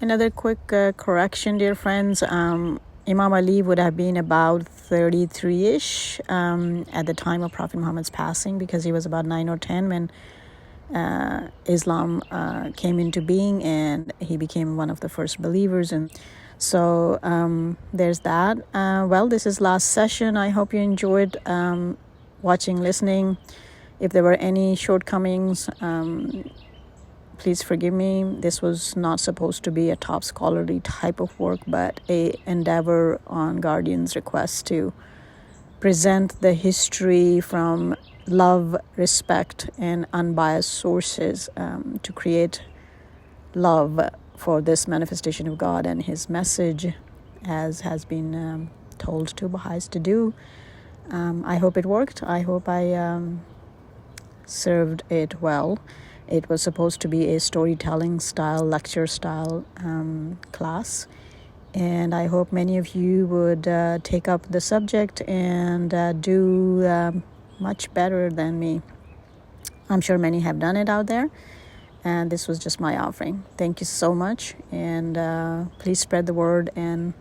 Another quick correction, dear friends. Imam Ali would have been about 33-ish at the time of Prophet Muhammad's passing, because he was about 9 or 10 when Islam came into being, and he became one of the first believers. And so there's that. Well, this is last session. I hope you enjoyed watching, listening. If there were any shortcomings, please forgive me. This was not supposed to be a top scholarly type of work, but a endeavor on Guardian's request to present the history from love, respect, and unbiased sources, to create love for this manifestation of God and his message, as has been told to Baha'is to do. I hope it worked. I hope I served it well. It was supposed to be a storytelling style, lecture style class. And I hope many of you would take up the subject and do much better than me. I'm sure many have done it out there. And this was just my offering. Thank you so much. And please spread the word and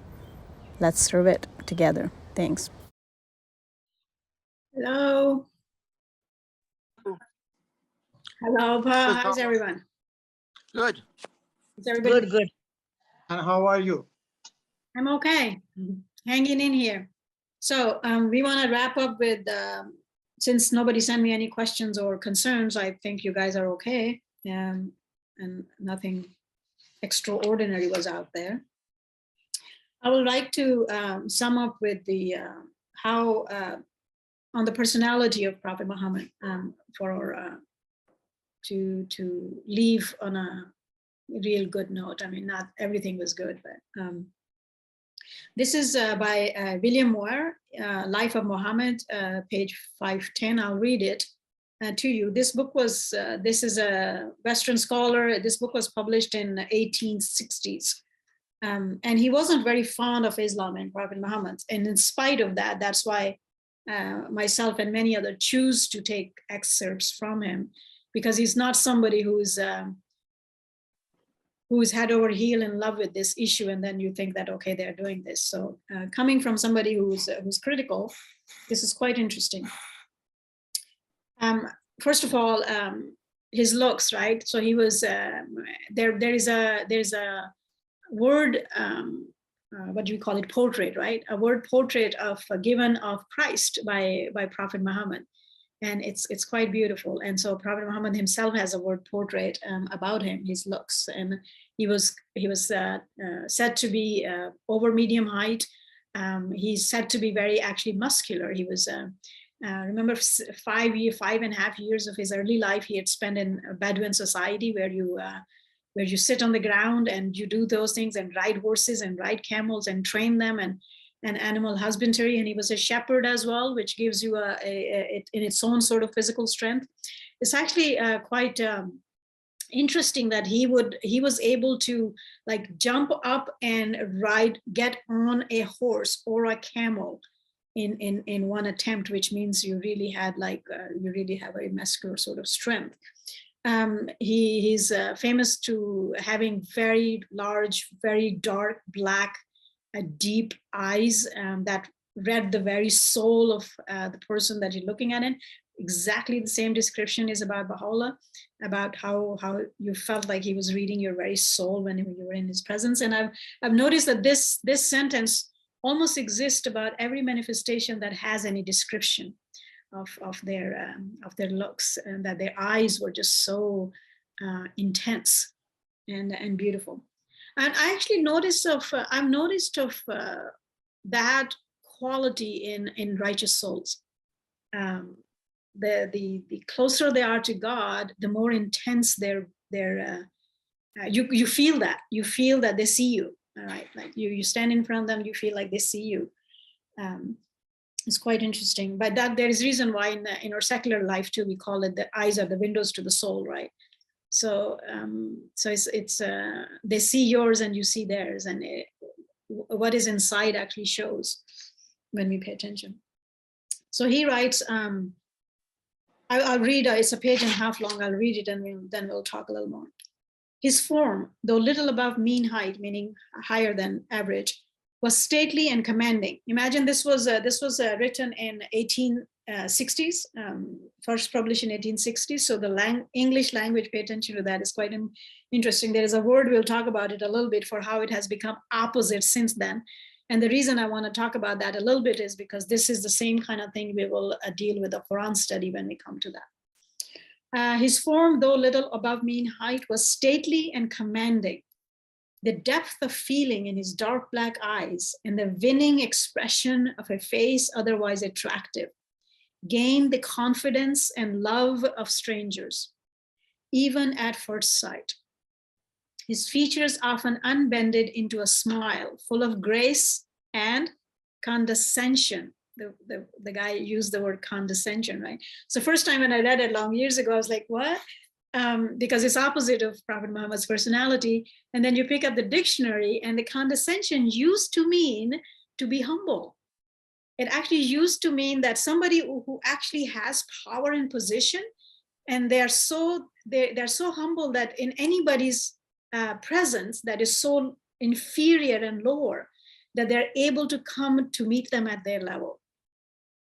let's serve it together. Thanks. Hello. Hello, Pa. How's everyone? Good. Is everybody Good. And how are you? I'm okay. Hanging in here. So we want to wrap up with, since nobody sent me any questions or concerns, I think you guys are okay. And nothing extraordinary was out there. I would like to sum up with the how on the personality of Prophet Muhammad for to leave on a real good note. I mean, not everything was good, but this is by William Moore, Life of Muhammad, page 510. I'll read it to you. This book was, this is a Western scholar. This book was published in the 1860s. And he wasn't very fond of Islam and Prophet Muhammad. And in spite of that, that's why myself and many others choose to take excerpts from him, because he's not somebody who's head over heel in love with this issue, and then you think that, okay, they're doing this. So coming from somebody who's critical, this is quite interesting. First of all, his looks, right? So he was there's a word, what do you call it, portrait, right? A word portrait of given of Christ by Prophet Muhammad. And it's quite beautiful. And so Prophet Muhammad himself has a word portrait about him, his looks. And he was said to be over medium height. He's said to be very actually muscular. He was, remember 5.5 years of his early life he had spent in a Bedouin society where you sit on the ground and you do those things and ride horses and ride camels and train them and animal husbandry. And he was a shepherd as well, which gives you in its own sort of physical strength. It's actually quite interesting that he was able to like jump up and get on a horse or a camel in one attempt, which means you really had you really have a muscular sort of strength. He's famous to having very large, very dark black, deep eyes that read the very soul of the person that you're looking at. Exactly the same description is about Baha'u'llah, about how you felt like he was reading your very soul when you were in his presence. And I've noticed that this sentence almost exists about every manifestation that has any description of their looks, and that their eyes were just so intense and beautiful. And I actually I've noticed of that quality in righteous souls. The closer they are to God, the more intense you feel that they see you. All right, like you stand in front of them, you feel like they see you. It's quite interesting, but that there is reason why in our secular life too, we call it the eyes are the windows to the soul, right? So it's they see yours and you see theirs, and what is inside actually shows when we pay attention. So he writes, I'll read, it's a page and a half long, I'll read it and then we'll talk a little more. His form, though little above mean height, meaning higher than average, was stately and commanding. Imagine this was written in 1860s, first published in 1860s. So the English language, pay attention to that, is quite interesting. There is a word, we'll talk about it a little bit, for how it has become opposite since then. And the reason I want to talk about that a little bit is because this is the same kind of thing we will deal with the Quran study when we come to that. His form, though little above mean height, was stately and commanding. The depth of feeling in his dark black eyes and the winning expression of a face otherwise attractive gained the confidence and love of strangers, even at first sight. His features often unbended into a smile full of grace and condescension. The guy used the word condescension, right? So first time when I read it long years ago, I was like, what? Because it's opposite of Prophet Muhammad's personality. And then you pick up the dictionary, and the condescension used to mean to be humble. It actually used to mean that somebody who actually has power and position, and they're so humble that in anybody's presence that is so inferior and lower, that they're able to come to meet them at their level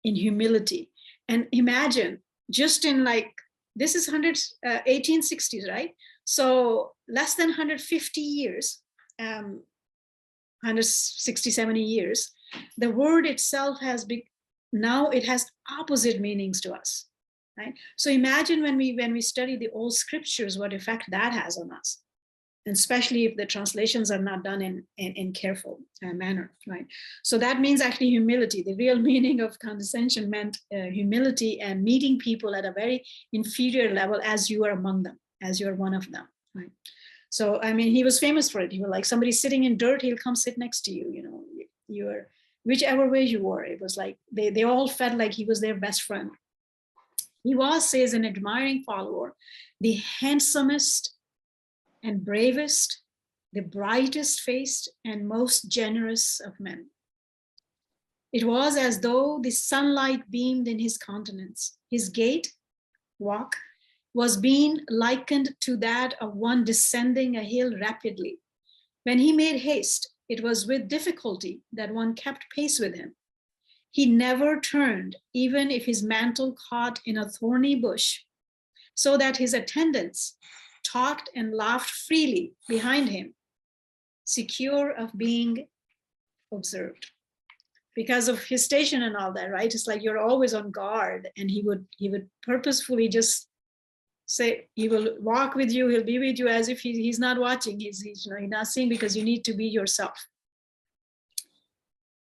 in humility. And imagine, just in like, this is 1860s, right? So less than 150 years, 160, 70 years, the word itself has now it has opposite meanings to us, right? So imagine when we study the old scriptures, what effect that has on us. And especially if the translations are not done in careful manner, right? So that means actually humility. The real meaning of condescension meant humility and meeting people at a very inferior level as you are among them, as you are one of them, right? So, I mean, he was famous for it. He was like, somebody sitting in dirt, he'll come sit next to you, you know, you are, whichever way you were. It was like, they all felt like he was their best friend. He was, says an admiring follower, the handsomest and bravest, the brightest faced and most generous of men. It was as though the sunlight beamed in his countenance. His walk, was being likened to that of one descending a hill rapidly. When he made haste, it was with difficulty that one kept pace with him. He never turned, even if his mantle caught in a thorny bush, so that his attendants talked and laughed freely behind him, secure of being observed. Because of his station and all that, right? It's like you're always on guard, and he would purposefully just say, he will walk with you, he'll be with you as if he's not watching, he's not seeing, because you need to be yourself.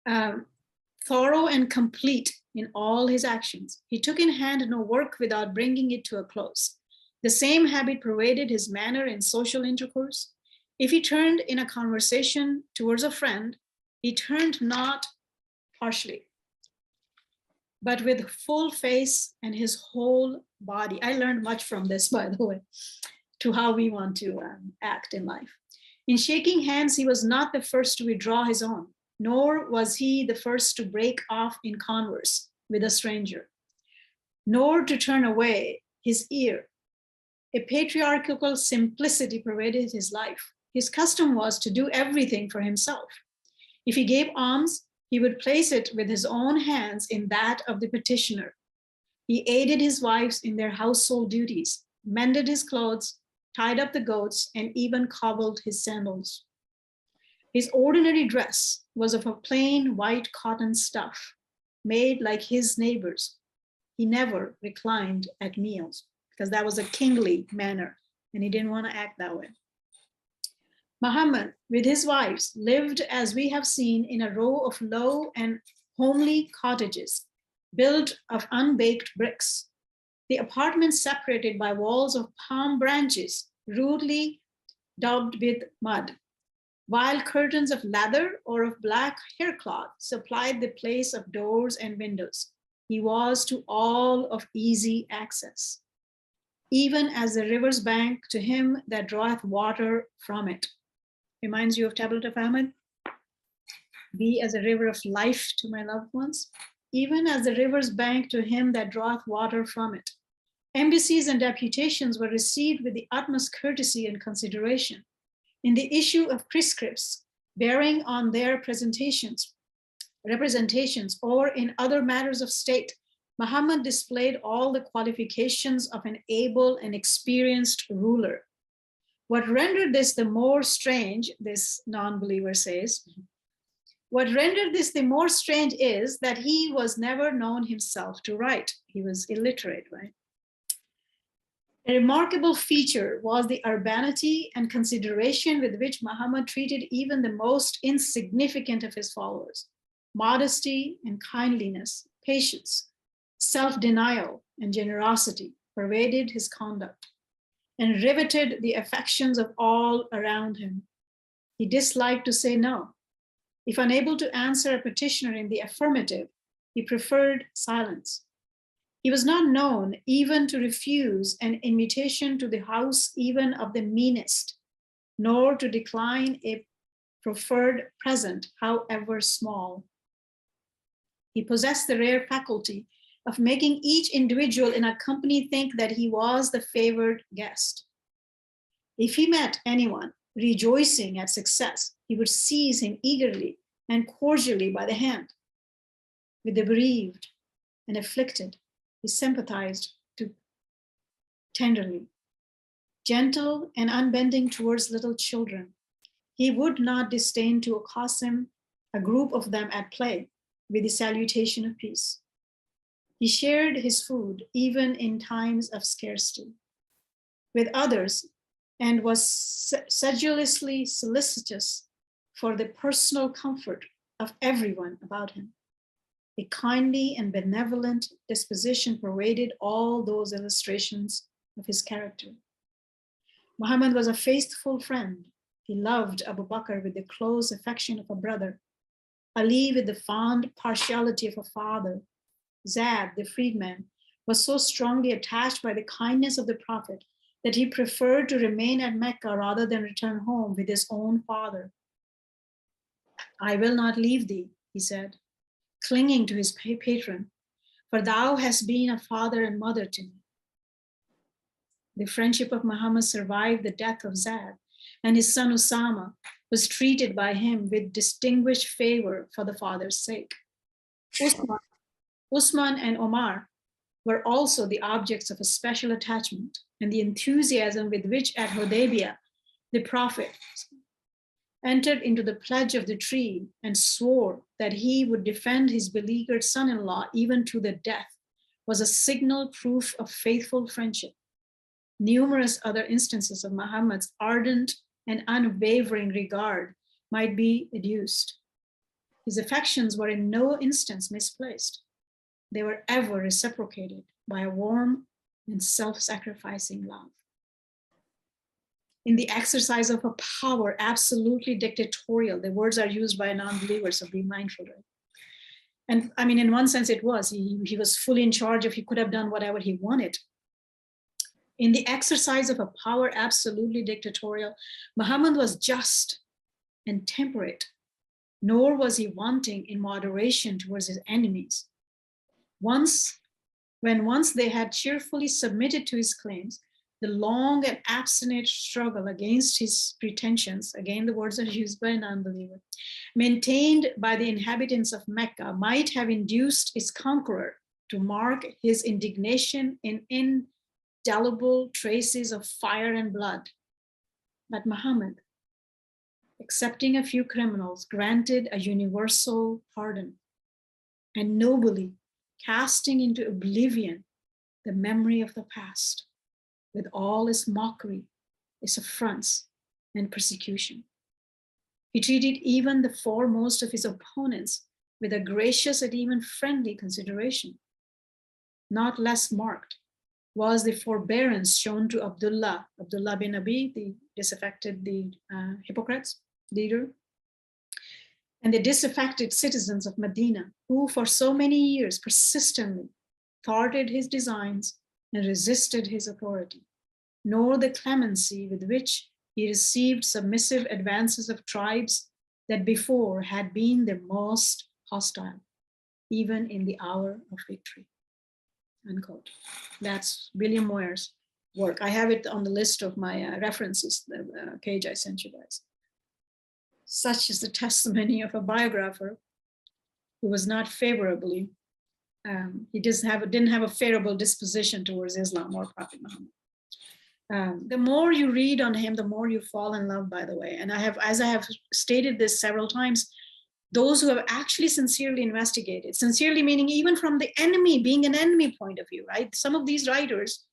Thorough and complete in all his actions. He took in hand no work without bringing it to a close. The same habit pervaded his manner in social intercourse. If he turned in a conversation towards a friend, he turned not partially, but with full face and his whole body. I learned much from this, by the way, to how we want to act in life. In shaking hands, he was not the first to withdraw his own, nor was he the first to break off in converse with a stranger, nor to turn away his ear. A patriarchal simplicity pervaded his life. His custom was to do everything for himself. If he gave alms, he would place it with his own hands in that of the petitioner. He aided his wives in their household duties, mended his clothes, tied up the goats, and even cobbled his sandals. His ordinary dress was of a plain white cotton stuff, made like his neighbors. He never reclined at meals, because that was a kingly manner, and he didn't want to act that way. Muhammad, with his wives, lived, as we have seen, in a row of low and homely cottages, built of unbaked bricks. The apartments separated by walls of palm branches, rudely daubed with mud, while curtains of leather or of black haircloth supplied the place of doors and windows. He was to all of easy access, even as the river's bank to him that draweth water from it. Reminds you of Tablet of Ahmed? Be as a river of life to my loved ones, even as the river's bank to him that draweth water from it. Embassies and deputations were received with the utmost courtesy and consideration. In the issue of prescripts bearing on their representations, or in other matters of state, Muhammad displayed all the qualifications of an able and experienced ruler. What rendered this the more strange, this non-believer says, what rendered this the more strange is that he was never known himself to write. He was illiterate, right? A remarkable feature was the urbanity and consideration with which Muhammad treated even the most insignificant of his followers. Modesty and kindliness, patience, self-denial and generosity pervaded his conduct and riveted the affections of all around him. He disliked to say no. If unable to answer a petitioner in the affirmative, he preferred silence. He was not known even to refuse an invitation to the house even of the meanest, nor to decline a proffered present, however small. He possessed the rare faculty of making each individual in a company think that he was the favored guest. If he met anyone rejoicing at success, he would seize him eagerly and cordially by the hand. With the bereaved and afflicted, he sympathized tenderly. Gentle and unbending towards little children, he would not disdain to accost a group of them at play with the salutation of peace. He shared his food even in times of scarcity with others and was sedulously solicitous for the personal comfort of everyone about him. A kindly and benevolent disposition pervaded all those illustrations of his character. Muhammad was a faithful friend. He loved Abu Bakr with the close affection of a brother, Ali with the fond partiality of a father. Zad, the freedman, was so strongly attached by the kindness of the Prophet that he preferred to remain at Mecca rather than return home with his own father. I will not leave thee, he said, clinging to his patron, for thou hast been a father and mother to me. The friendship of Muhammad survived the death of Zad, and his son Usama was treated by him with distinguished favor for the father's sake. Usman and Omar were also the objects of a special attachment, and the enthusiasm with which at Hudaybiyah the Prophet entered into the pledge of the tree and swore that he would defend his beleaguered son-in-law even to the death was a signal proof of faithful friendship. Numerous other instances of Muhammad's ardent and unwavering regard might be adduced. His affections were in no instance misplaced. They were ever reciprocated by a warm and self-sacrificing love. In the exercise of a power absolutely dictatorial, the words are used by non-believers, so be mindful. Right? And I mean, in one sense it was, he was fully in charge he could have done whatever he wanted. In the exercise of a power absolutely dictatorial, Muhammad was just and temperate, nor was he wanting in moderation towards his enemies. When once they had cheerfully submitted to his claims, the long and abstinent struggle against his pretensions, again the words are used by a non-believer, maintained by the inhabitants of Mecca might have induced its conqueror to mark his indignation in indelible traces of fire and blood. But Muhammad, accepting a few criminals, granted a universal pardon, and nobly casting into oblivion the memory of the past, with all its mockery, its affronts, and persecution. He treated even the foremost of his opponents with a gracious and even friendly consideration. Not less marked was the forbearance shown to Abdullah bin Abi, the disaffected, the hypocrites leader, and the disaffected citizens of Medina, who for so many years persistently thwarted his designs and resisted his authority, nor the clemency with which he received submissive advances of tribes that before had been the most hostile, even in the hour of victory. unquote. That's William Moyer's work. I have it on the list of my references, the page I sent you guys. Such is the testimony of a biographer who was not favorably, he didn't have a favorable disposition towards Islam or Prophet Muhammad. The more you read on him, the more you fall in love, by the way. And as I have stated this several times, those who have actually sincerely investigated, sincerely meaning even from the enemy, being an enemy point of view, right? Some of these writers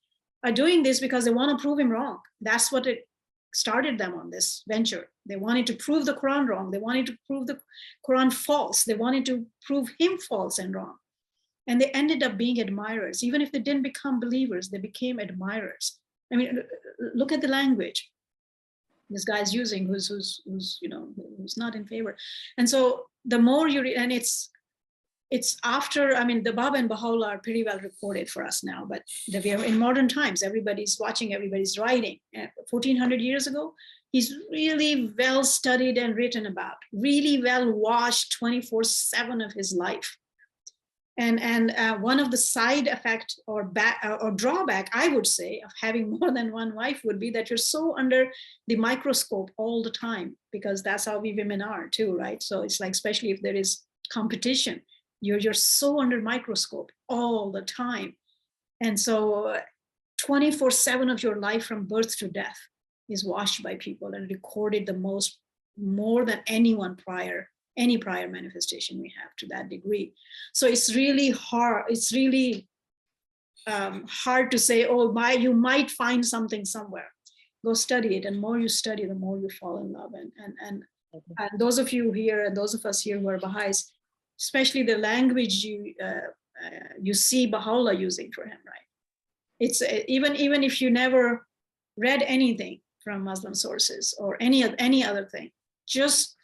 are doing this because they want to prove him wrong. That's what it started them on this venture. They wanted to prove the Quran wrong. They wanted to prove the Quran false. They wanted to prove him false and wrong. And they ended up being admirers. Even if they didn't become believers, they became admirers. I mean, look at the language this guy's using, who's not in favor. And so the more you read, and it's after, I mean, the Baba and Baha'u'llah are pretty well recorded for us now, but we are in modern times, everybody's watching, everybody's writing. 1400 years ago, he's really well studied and written about, really well washed 24/7 of his life. And one of the side effect or drawback, I would say, of having more than one wife would be that you're so under the microscope all the time, because that's how we women are too, right? So it's like, especially if there is competition, you're so under microscope all the time. And so 24/7 of your life from birth to death is watched by people and recorded more than anyone prior, any prior manifestation we have to that degree. So it's really hard. It's really hard to say, oh, you might find something somewhere. Go study it. And the more you study, the more you fall in love. And those of you here and those of us here who are Baha'is, especially the language you see Baha'u'llah using for him, right? It's even if you never read anything from Muslim sources or any other thing, just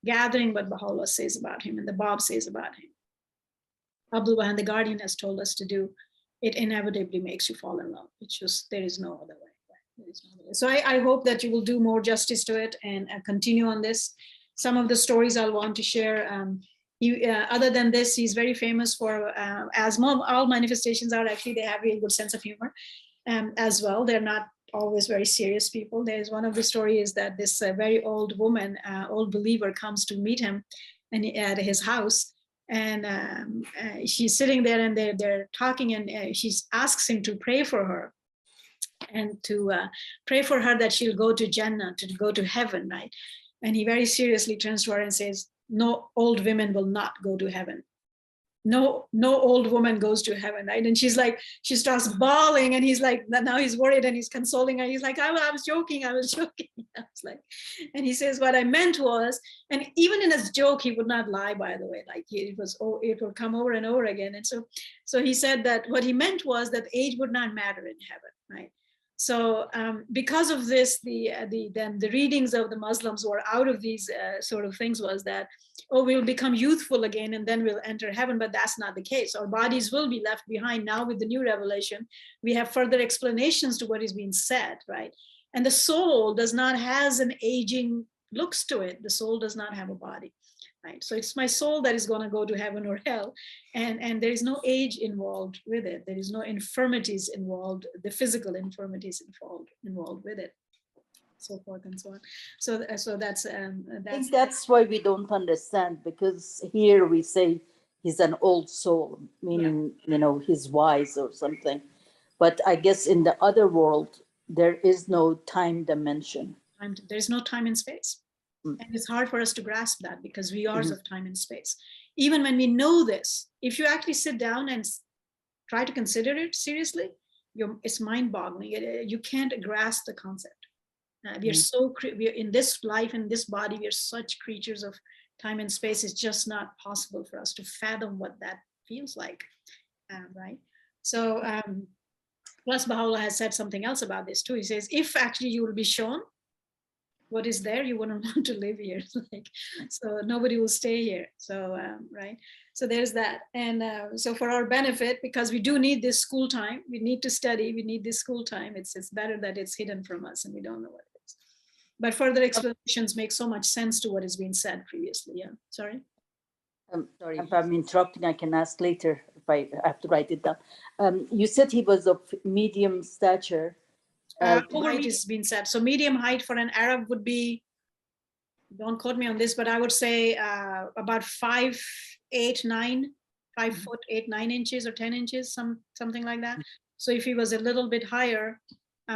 gathering what Baha'u'llah says about him and the Bab says about him, Abdul Wahab, the Guardian, has told us to do, it inevitably makes you fall in love. It's just, there is no other way. There is no other way. So I hope that you will do more justice to it and continue on this. Some of the stories I'll want to share. Other than this, he's very famous for, as all manifestations are, actually, they have a really good sense of humor as well. They're not always very serious people. There's one of the stories that this very old woman, old believer, comes to meet him and at his house, and she's sitting there and they're talking, and she asks him to pray for her and to pray for her that she'll go to Jannah, to go to heaven, right? And he very seriously turns to her and says, no old women will not go to heaven. No old woman goes to heaven, right? And she's like, she starts bawling, and he's like, now he's worried and he's consoling her. He's like, I was joking. I was like, and he says, what I meant was, and even in his joke, he would not lie, by the way, like it would come over and over again. And so he said that what he meant was that age would not matter in heaven, right? So because of this, then the readings of the Muslims were out of these sort of things was that, oh, we'll become youthful again and then we'll enter heaven, but that's not the case. Our bodies will be left behind. Now with the new revelation, we have further explanations to what is being said, right? And the soul does not has an aging looks to it. The soul does not have a body, right? So it's my soul that is going to go to heaven or hell. And there is no age involved with it. There is no infirmities involved, the physical infirmities involved with it, so forth and so on. So that's I think that's why we don't understand, because here we say he's an old soul, meaning, he's wise or something. But I guess in the other world, there is no time dimension. There's no time and space. And it's hard for us to grasp that because we are of time and space. Even when we know this, if you actually sit down and try to consider it seriously, it's mind-boggling. You can't grasp the concept. We're in this life, in this body, we're such creatures of time and space. It's just not possible for us to fathom what that feels like, right? So plus Baha'u'llah has said something else about this too. He says, if actually you will be shown what is there, you wouldn't want to live here. So nobody will stay here. So, right. So there's that. And so for our benefit, because we do need this school time, we need to study, we need this school time. It's better that it's hidden from us and we don't know what it is. But further explanations make so much sense to what is being said previously. Yeah, sorry. Sorry if I'm interrupting, I can ask later if I have to write it down. You said he was of medium stature. Height is being said. So medium height for an Arab would be, don't quote me on this, but I would say about 5'8", 9", 5 foot 8, 9 inches or 10 inches, something like that. So if he was a little bit higher,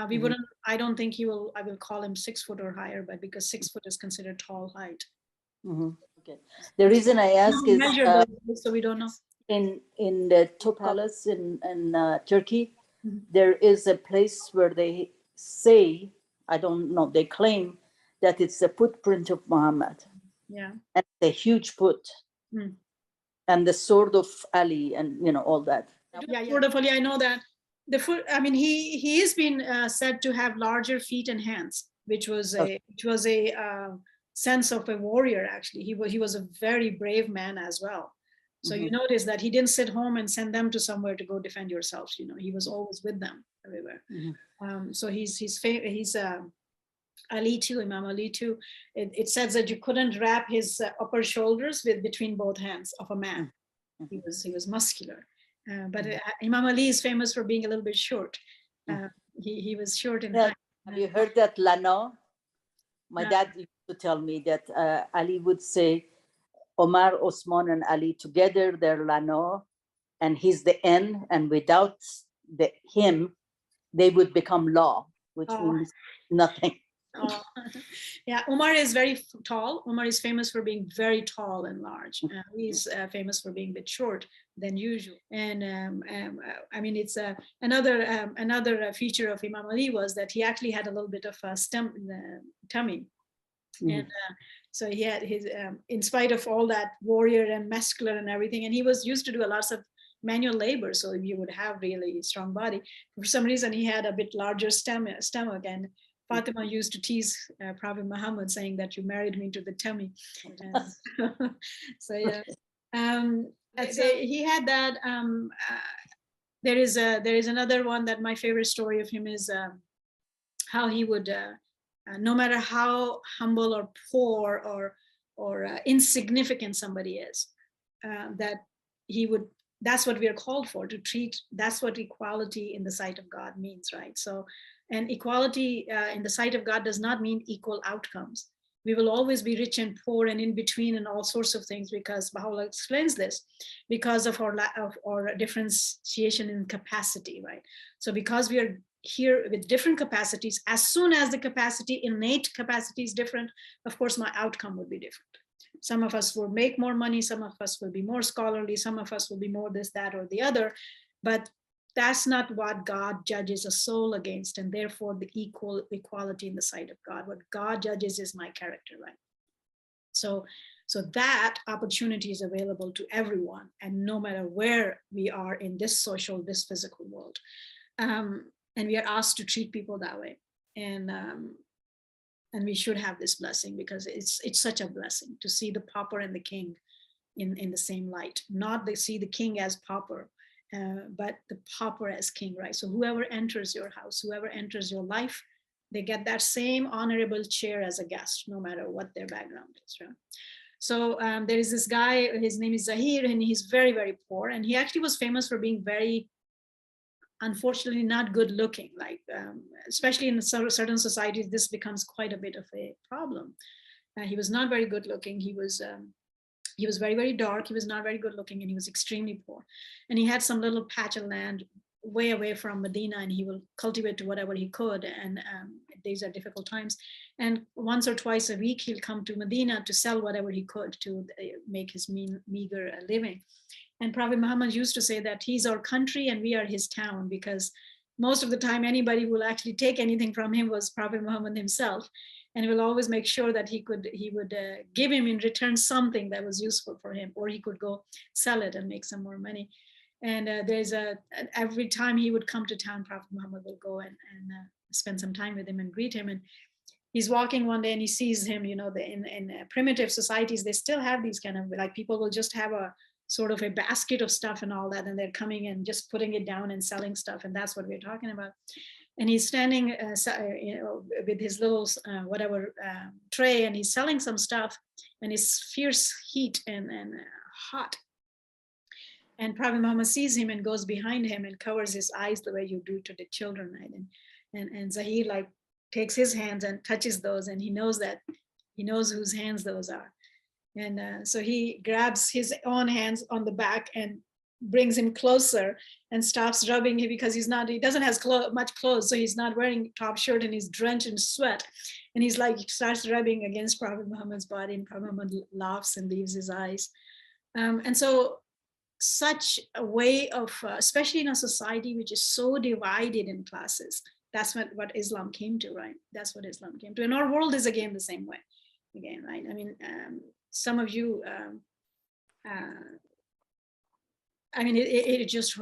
we wouldn't, I don't think I will call him 6 foot or higher, but because 6 foot is considered tall height. Okay. The reason I ask is so we don't know. In the Top Palace in Turkey, there is a place where they say, I don't know, they claim that it's the footprint of Muhammad. Yeah. And a huge foot. And the sword of Ali and, you know, all that. Yeah, sword of Ali, I know that. The foot, I mean, he has been said to have larger feet and hands, which was a sense of a warrior. Actually, he was a very brave man as well. So you notice that he didn't sit home and send them to somewhere to go defend yourselves. You know, he was always with them everywhere. So he's Ali too, Imam Ali too. It says that you couldn't wrap his upper shoulders between both hands of a man. He was muscular. But Imam Ali is famous for being a little bit short. He was short in height. Have you heard that Lana? My dad used to tell me that Ali would say, Omar, Osman, and Ali together, they're Lana, and he's the N, and without him, they would become Law, which means nothing. Yeah, Umar is very tall. Umar is famous for being very tall and large. He's famous for being a bit short than usual. And I mean, it's another feature of Imam Ali was that he actually had a little bit of a tummy. And so he had his, in spite of all that warrior and muscular and everything, and he was used to do a lot of manual labor, so you would have really strong body. For some reason, he had a bit larger stomach, and Fatima used to tease Prophet Muhammad, saying that you married me to the tummy. So yeah, he had that. There is another one that my favorite story of him is how he would, no matter how humble or poor or insignificant somebody is, that he would. That's what we are called for, to treat. That's what equality in the sight of God means, right? So. And equality in the sight of God does not mean equal outcomes. We will always be rich and poor and in between and all sorts of things, because Baha'u'llah explains this, because of our differentiation in capacity, right? So because we are here with different capacities, as soon as the innate capacity is different, of course, my outcome would be different. Some of us will make more money, some of us will be more scholarly, some of us will be more this, that, or the other, but that's not what God judges a soul against, and therefore the equality in the sight of God. What God judges is my character, right? So that opportunity is available to everyone, and no matter where we are in this physical world, and we are asked to treat people that way, and we should have this blessing, because it's such a blessing to see the pauper and the king in the same light, not to see the king as pauper. But the pauper as king, right? So whoever enters your house, whoever enters your life, they get that same honorable chair as a guest, no matter what their background is, right? So there is this guy, his name is Zahir, and he's very, very poor. And he actually was famous for being very, unfortunately, not good looking. Like, especially in certain societies, this becomes quite a bit of a problem. He was not very good looking. He was very, very dark. He was not very good looking, and he was extremely poor. And he had some little patch of land way away from Medina, and he will cultivate to whatever he could. And these are difficult times. And once or twice a week, he'll come to Medina to sell whatever he could to make his meager living. And Prophet Muhammad used to say that he's our country and we are his town, because most of the time anybody who will actually take anything from him was Prophet Muhammad himself. And he will always make sure that he would give him in return something that was useful for him, or he could go sell it and make some more money. And every time he would come to town, Prophet Muhammad will go and spend some time with him and greet him. And he's walking one day and he sees him, you know, in primitive societies, they still have these kind of, like, people will just have a sort of a basket of stuff and all that, and they're coming and just putting it down and selling stuff. And that's what we're talking about. And he's standing with his little tray, and he's selling some stuff, and it's fierce heat and hot. And Prophet Muhammad sees him and goes behind him and covers his eyes the way you do to the children, right? And Zahir like takes his hands and touches those, and he knows whose hands those are. And so he grabs his own hands on the back and brings him closer and stops rubbing him, because he doesn't have much clothes, so he's not wearing top shirt and he's drenched in sweat. And he's like, starts rubbing against Prophet Muhammad's body, and Prophet Muhammad laughs and leaves his eyes. And so such a way of, especially in a society which is so divided in classes, that's what Islam came to, right? That's what Islam came to. And our world is again the same way, again, right? I mean, some of you, I mean, it just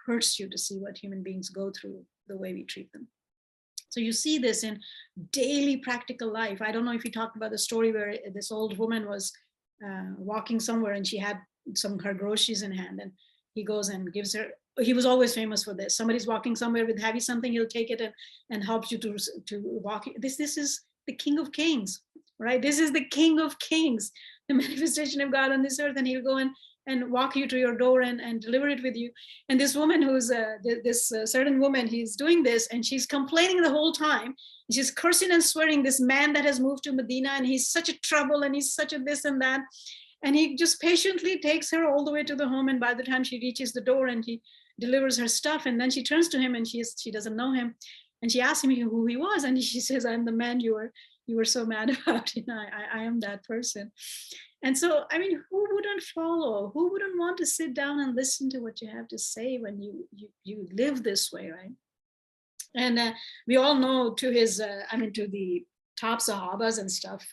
hurts you to see what human beings go through, the way we treat them. So you see this in daily practical life. I don't know if you talked about the story where this old woman was walking somewhere and she had her groceries in hand, and he goes and gives her. He was always famous for this. Somebody's walking somewhere with heavy something, he'll take it and helps you to walk. This is the King of Kings, right? This is the King of Kings, the manifestation of God on this earth, and he'll go and walk you to your door and deliver it with you. And this woman who's this certain woman, he's doing this, and she's complaining the whole time. She's cursing and swearing this man that has moved to Medina, and he's such a trouble, and he's such a this and that. And he just patiently takes her all the way to the home. And by the time she reaches the door and he delivers her stuff, and then she turns to him and she doesn't know him. And she asks him who he was. And she says, I'm the man you were so mad about. You know, I am that person. And so, I mean, who wouldn't follow? Who wouldn't want to sit down and listen to what you have to say when you live this way, right? And we all know to the top Sahabas and stuff,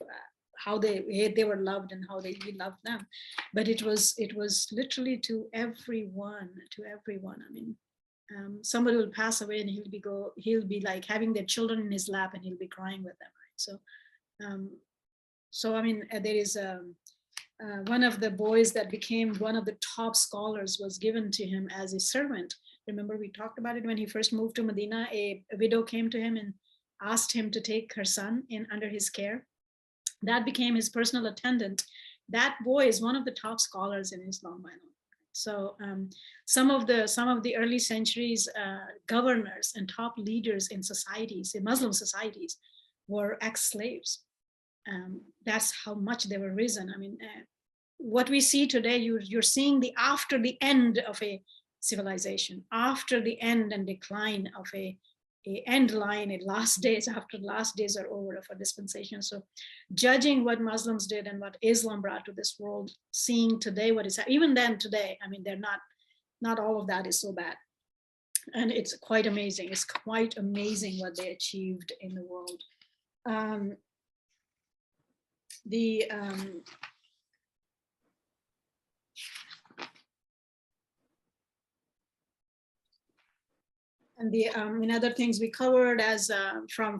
how they were loved and how he loved them. But it was literally to everyone. I mean, somebody will pass away and he'll be like having their children in his lap and he'll be crying with them, right? So I mean, there is one of the boys that became one of the top scholars was given to him as a servant. Remember, we talked about it when he first moved to Medina. A widow came to him and asked him to take her son in under his care. That became his personal attendant. That boy is one of the top scholars in Islam. So some of the early centuries governors and top leaders in societies, in Muslim societies, were ex-slaves. That's how much they were risen. I mean, what we see today, you're seeing after the end of a civilization, after the end and decline of a end line in last days, after the last days are over of a dispensation. So judging what Muslims did and what Islam brought to this world, seeing today what is happening, even then today, I mean, they're not all of that is so bad. And it's quite amazing. It's quite amazing what they achieved in the world. And in other things we covered, as from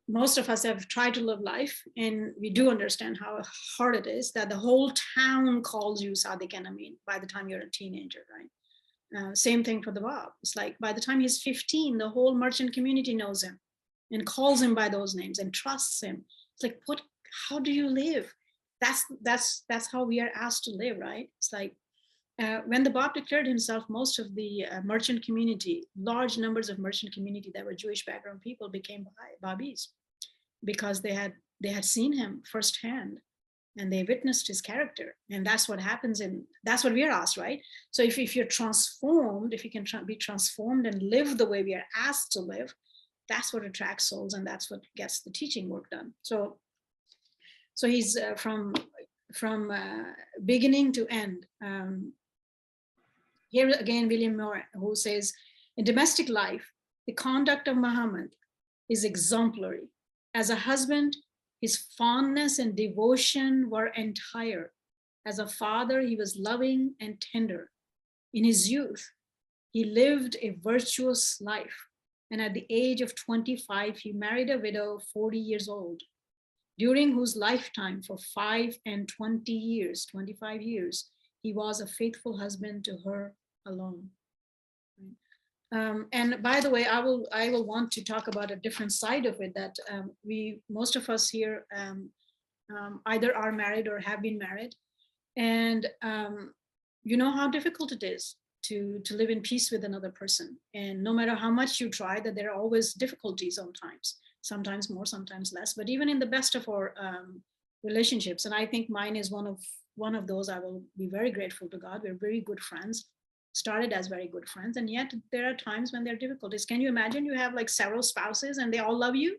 most of us have tried to live life, and we do understand how hard it is, that the whole town calls you Sadiq and Amin by the time you're a teenager, right? Same thing for the Bab. It's like by the time he's 15, the whole merchant community knows him and calls him by those names and trusts him. It's like, how do you live? That's how we are asked to live, right? It's like, when the Bab declared himself, most of the merchant community, large numbers of merchant community that were Jewish background people became Babis, because they had seen him firsthand and they witnessed his character. And that's what happens, that's what we are asked, right? So if you're transformed, if you can be transformed and live the way we are asked to live, that's what attracts souls, and that's what gets the teaching work done. So he's from beginning to end. Here again, William Moore, who says, in domestic life, the conduct of Muhammad is exemplary. As a husband, his fondness and devotion were entire. As a father, he was loving and tender. In his youth, he lived a virtuous life. And at the age of 25, he married a widow 40 years old, during whose lifetime for 25 years, he was a faithful husband to her alone. And by the way, I will want to talk about a different side of it, that most of us here either are married or have been married. And you know how difficult it is to live in peace with another person. And no matter how much you try, that there are always difficulties sometimes more, sometimes less. But even in the best of our relationships, and I think mine is one of those, I will be very grateful to God. We're very good friends, started as very good friends, and yet there are times when there are difficulties. Can you imagine you have like several spouses and they all love you?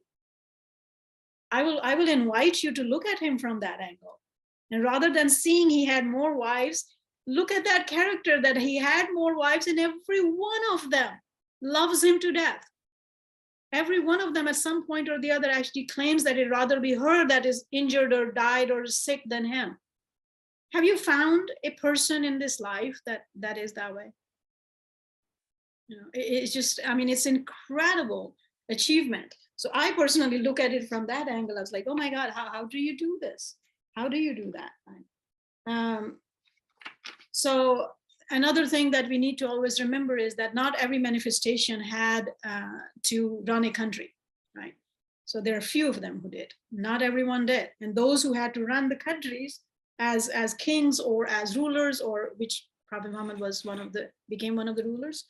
I will invite you to look at him from that angle. And rather than seeing he had more wives, look at that character, that he had more wives and every one of them loves him to death. Every one of them at some point or the other actually claims that it'd rather be her that is injured or died or sick than him. Have you found a person in this life that is that way? You know, it's just, I mean, it's incredible achievement. So I personally look at it from that angle. I was like, oh my God, how do you do this? How do you do that? So another thing that we need to always remember is that not every manifestation had to run a country, right? So there are few of them who did. Not everyone did. And those who had to run the countries as kings or as rulers, or which Prophet Muhammad was became one of the rulers,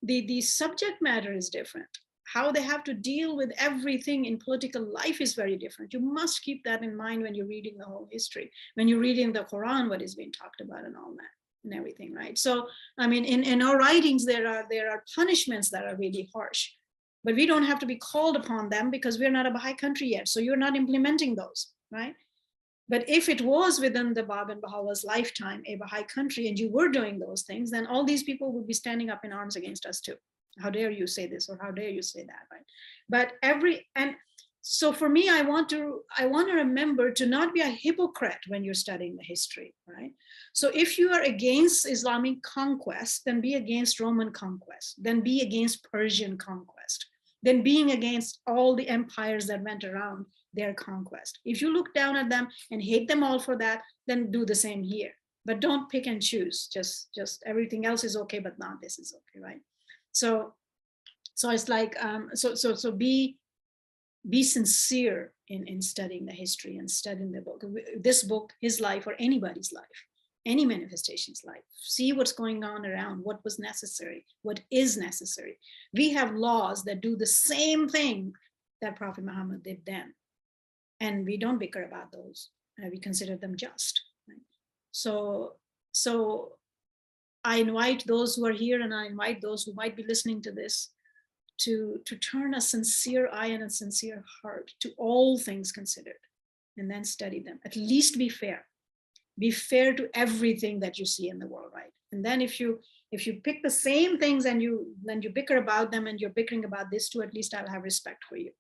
the subject matter is different. How they have to deal with everything in political life is very different. You must keep that in mind when you're reading the whole history, when you're reading the Quran, what is being talked about and all that and everything, right? So, I mean, in our writings, there are punishments that are really harsh, but we don't have to be called upon them because we're not a Baha'i country yet. So you're not implementing those, right? But if it was within the Bab and Baha'u'llah's lifetime, a Baha'i country, and you were doing those things, then all these people would be standing up in arms against us too. How dare you say this, or how dare you say that, right? But and so for me, I want to remember to not be a hypocrite when you're studying the history, right? So if you are against Islamic conquest, then be against Roman conquest, then be against Persian conquest, then being against all the empires that went around their conquest. If you look down at them and hate them all for that, then do the same here. But don't pick and choose. Just everything else is okay, but not this is okay, right? So it's like so be sincere in studying the history and studying the book. This book, his life, or anybody's life, any manifestation's life. See what's going on around, what was necessary, what is necessary. We have laws that do the same thing that Prophet Muhammad did then. And we don't bicker about those. We consider them just. Right? So I invite those who are here, and I invite those who might be listening to this to turn a sincere eye and a sincere heart to all things considered, and then study them. At least be fair. Be fair to everything that you see in the world, right? And then if you pick the same things and then you bicker about them, and you're bickering about this too, at least I'll have respect for you.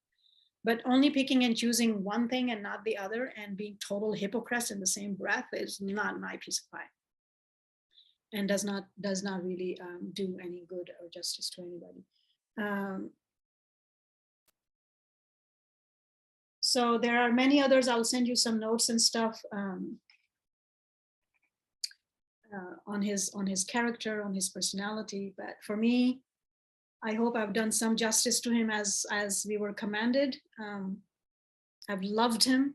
But only picking and choosing one thing and not the other, and being total hypocrites in the same breath, is not my piece of pie, and does not really do any good or justice to anybody. So there are many others. I'll send you some notes and stuff on his character, on his personality. But for me, I hope I've done some justice to him as we were commanded. I've loved him,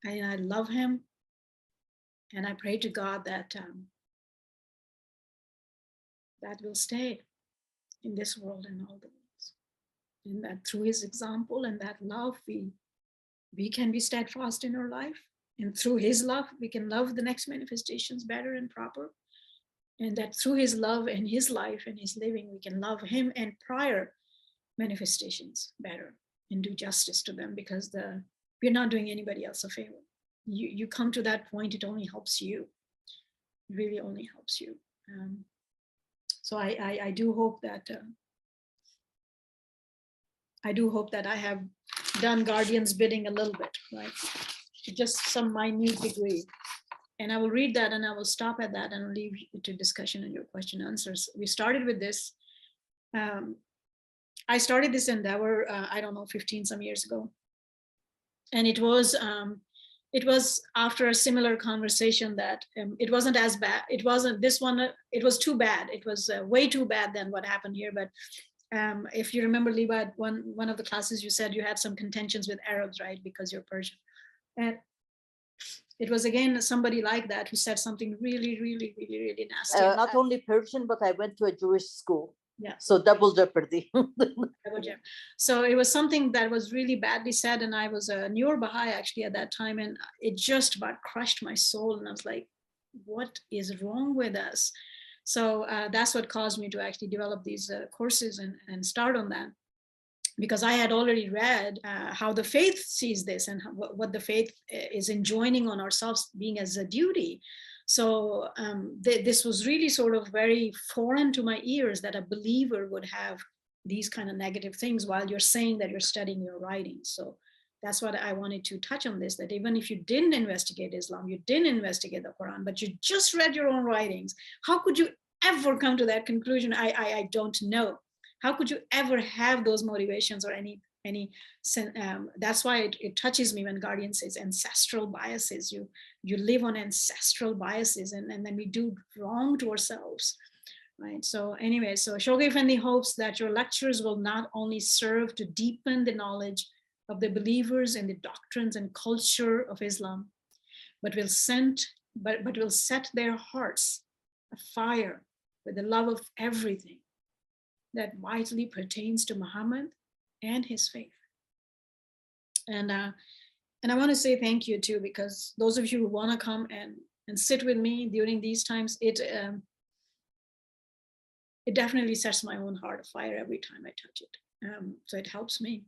and I love him, and I pray to God that that will stay in this world and all the worlds, and that through his example and that love, we can be steadfast in our life, and through his love, we can love the next manifestations better and proper. And that through his love and his life and his living, we can love him and prior manifestations better and do justice to them, because we're not doing anybody else a favor. You come to that point, it only helps you. It really only helps you. So I do hope that I have done Guardian's bidding a little bit, right? To just some minute degree. And I will read that, and I will stop at that, and I'll leave you to discussion and your question and answers. We started with this. I started this endeavor, I don't know, 15 some years ago. And it was after a similar conversation that it wasn't as bad. It wasn't this one, it was too bad. It was way too bad than what happened here. But if you remember, Liba, one of the classes you said you had some contentions with Arabs, right? Because you're Persian. And It was again somebody like that who said something really, really, really, really nasty. Not only Persian, but I went to a Jewish school. Yeah. So double jeopardy. So it was something that was really badly said, and I was a newer Baha'i actually at that time, and it just about crushed my soul. And I was like, what is wrong with us? So that's what caused me to actually develop these courses and start on that, because I had already read how the faith sees this and what the faith is enjoining on ourselves being as a duty. So this was really sort of very foreign to my ears, that a believer would have these kind of negative things while you're saying that you're studying your writings. So that's what I wanted to touch on this, that even if you didn't investigate Islam, you didn't investigate the Quran, but you just read your own writings, how could you ever come to that conclusion? I don't know. How could you ever have those motivations or any that's why it touches me when Guardian says ancestral biases. You live on ancestral biases, and then we do wrong to ourselves, right? So anyway, so Shoghi Effendi hopes that your lectures will not only serve to deepen the knowledge of the believers in the doctrines and culture of Islam, but will set their hearts afire with the love of everything that vitally pertains to Muhammad and his faith. And I want to say thank you too, because those of you who want to come and sit with me during these times, it definitely sets my own heart afire every time I touch it. So it helps me.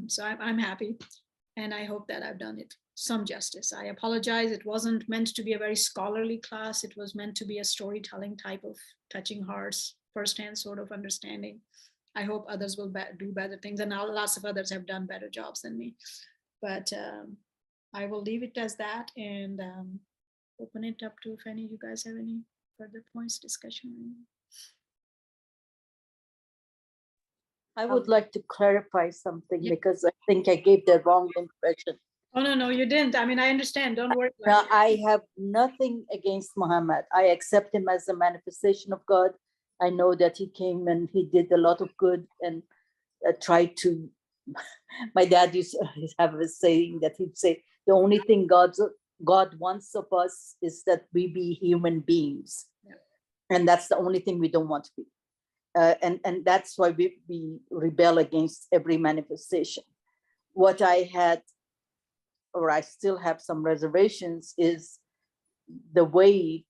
So I'm happy, and I hope that I've done it some justice. I apologize. It wasn't meant to be a very scholarly class. It was meant to be a storytelling type of touching hearts, firsthand sort of understanding. I hope others will do better things, and lots of others have done better jobs than me. But I will leave it as that and open it up to if any of you guys have any further points, discussion. I would like to clarify something, because I think I gave the wrong impression. Oh, no, you didn't. I mean, I understand. Don't worry. Now, I have nothing against Muhammad. I accept him as a manifestation of God. I know that he came and he did a lot of good and tried to. My dad used to have a saying that he'd say, the only thing God wants of us is that we be human beings. Yeah. And that's the only thing we don't want to be. And that's why we rebel against every manifestation. What I had, or I still have some reservations, is the way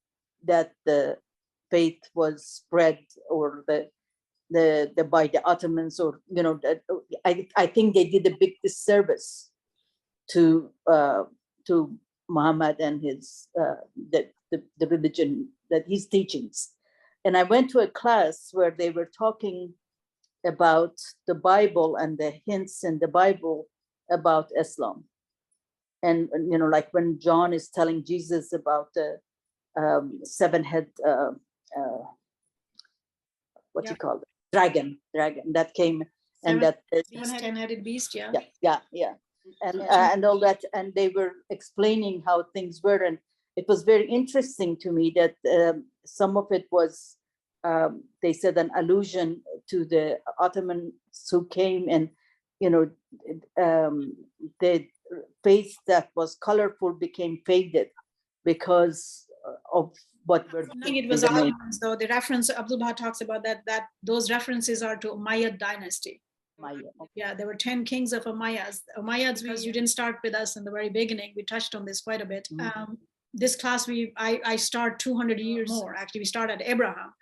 that the faith was spread, or the by the Ottomans, or I think they did a big disservice to Muhammad and his the religion, that his teachings. And I went to a class where they were talking about the Bible and the hints in the Bible about Islam. And like when John is telling Jesus about the seven-head, what do you call it? Dragon that came, and that 10-headed beast, yeah. And all that, and they were explaining how things were, and it was very interesting to me that some of it was, they said, an allusion to the Ottomans who came, and the faith that was colorful became faded because of what were. I think it was Ottomans, though. The reference Abdul Baha talks about that those references are to Umayyad dynasty. Yeah, there were 10 kings of Umayyads. Umayyads, because you didn't start with us in the very beginning. We touched on this quite a bit. Mm-hmm. This class, I start 200 years more. Actually, we start at Abraham,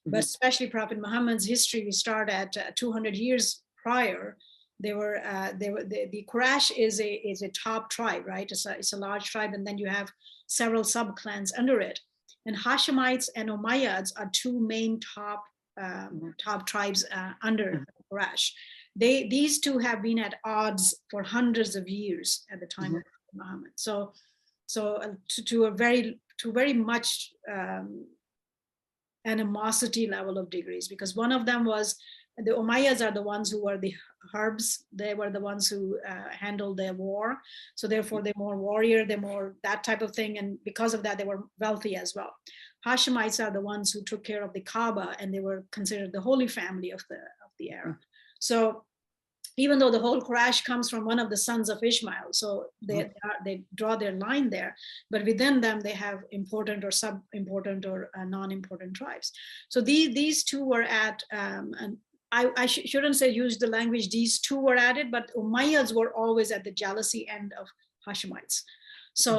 but especially Prophet Muhammad's history, we start at 200 years prior. The Quraysh is a top tribe, right? It's a large tribe, and then you have several sub clans under it. And Hashemites and Umayyads are two main top tribes under Quraysh. These two have been at odds for hundreds of years at the time of Muhammad. So to very much animosity level of degrees, because one of them was, the Umayyads are the ones who were the Harbs. They were the ones who handled the war. So therefore, they're more warrior, they're more that type of thing. And because of that, they were wealthy as well. Hashemites are the ones who took care of the Kaaba, and they were considered the holy family of the era. So even though the whole crash comes from one of the sons of Ishmael. So they draw their line there, but within them they have important or sub-important or non-important tribes. So these two were at, and I shouldn't say use the language these two were at it, but Umayyads were always at the jealousy end of Hashemites. So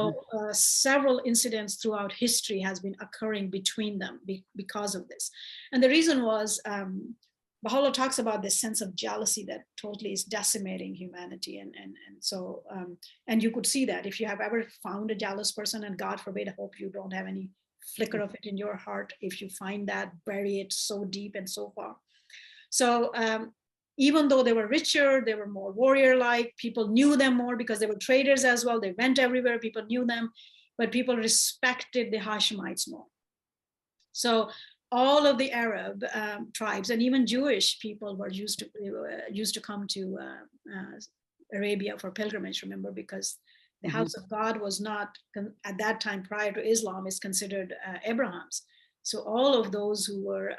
several incidents throughout history has been occurring between them because of this. And the reason was, Baha'u'llah talks about this sense of jealousy that totally is decimating humanity. And so, and you could see that if you have ever found a jealous person, and God forbid, I hope you don't have any flicker of it in your heart. If you find that, bury it so deep and so far. So even though they were richer, they were more warrior-like, people knew them more because they were traders as well. They went everywhere, people knew them, but people respected the Hashemites more. So all of the Arab tribes and even Jewish people were used to come to Arabia for pilgrimage, remember, because the house of God was not, at that time prior to Islam, is considered Abraham's. So all of those who were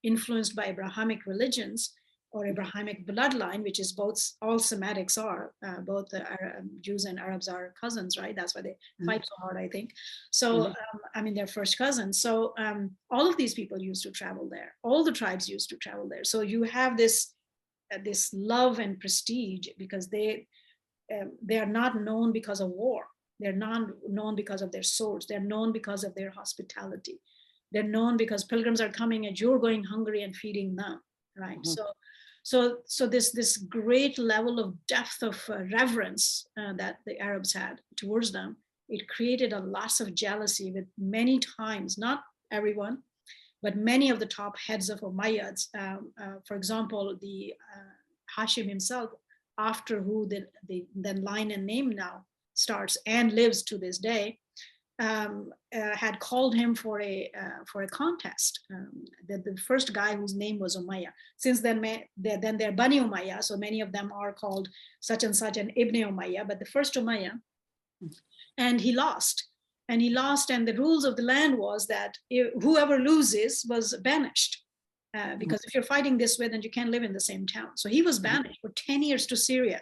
influenced by Abrahamic religions or Abrahamic bloodline, which is both, all Semitics are, both Jews and Arabs are cousins, right? That's why they fight so hard, I think. So, I mean, they're first cousins. So all of these people used to travel there. All the tribes used to travel there. So you have this love and prestige because they are not known because of war. They're not known because of their swords. They're known because of their hospitality. They're known because pilgrims are coming and you're going hungry and feeding them, right? So this great level of depth of reverence that the Arabs had towards them, it created a loss of jealousy with many times, not everyone, but many of the top heads of Umayyads. For example, the Hashim himself, after who the line and name now starts and lives to this day, had called him for a contest. The first guy whose name was Umayyah. Since then, they're Bani Umayyah, so many of them are called such and such an Ibn Umayyah, but the first Umayyah, and he lost. And he lost, and the rules of the land was that whoever loses was banished. Because if you're fighting this way, then you can't live in the same town. So he was banished for 10 years to Syria.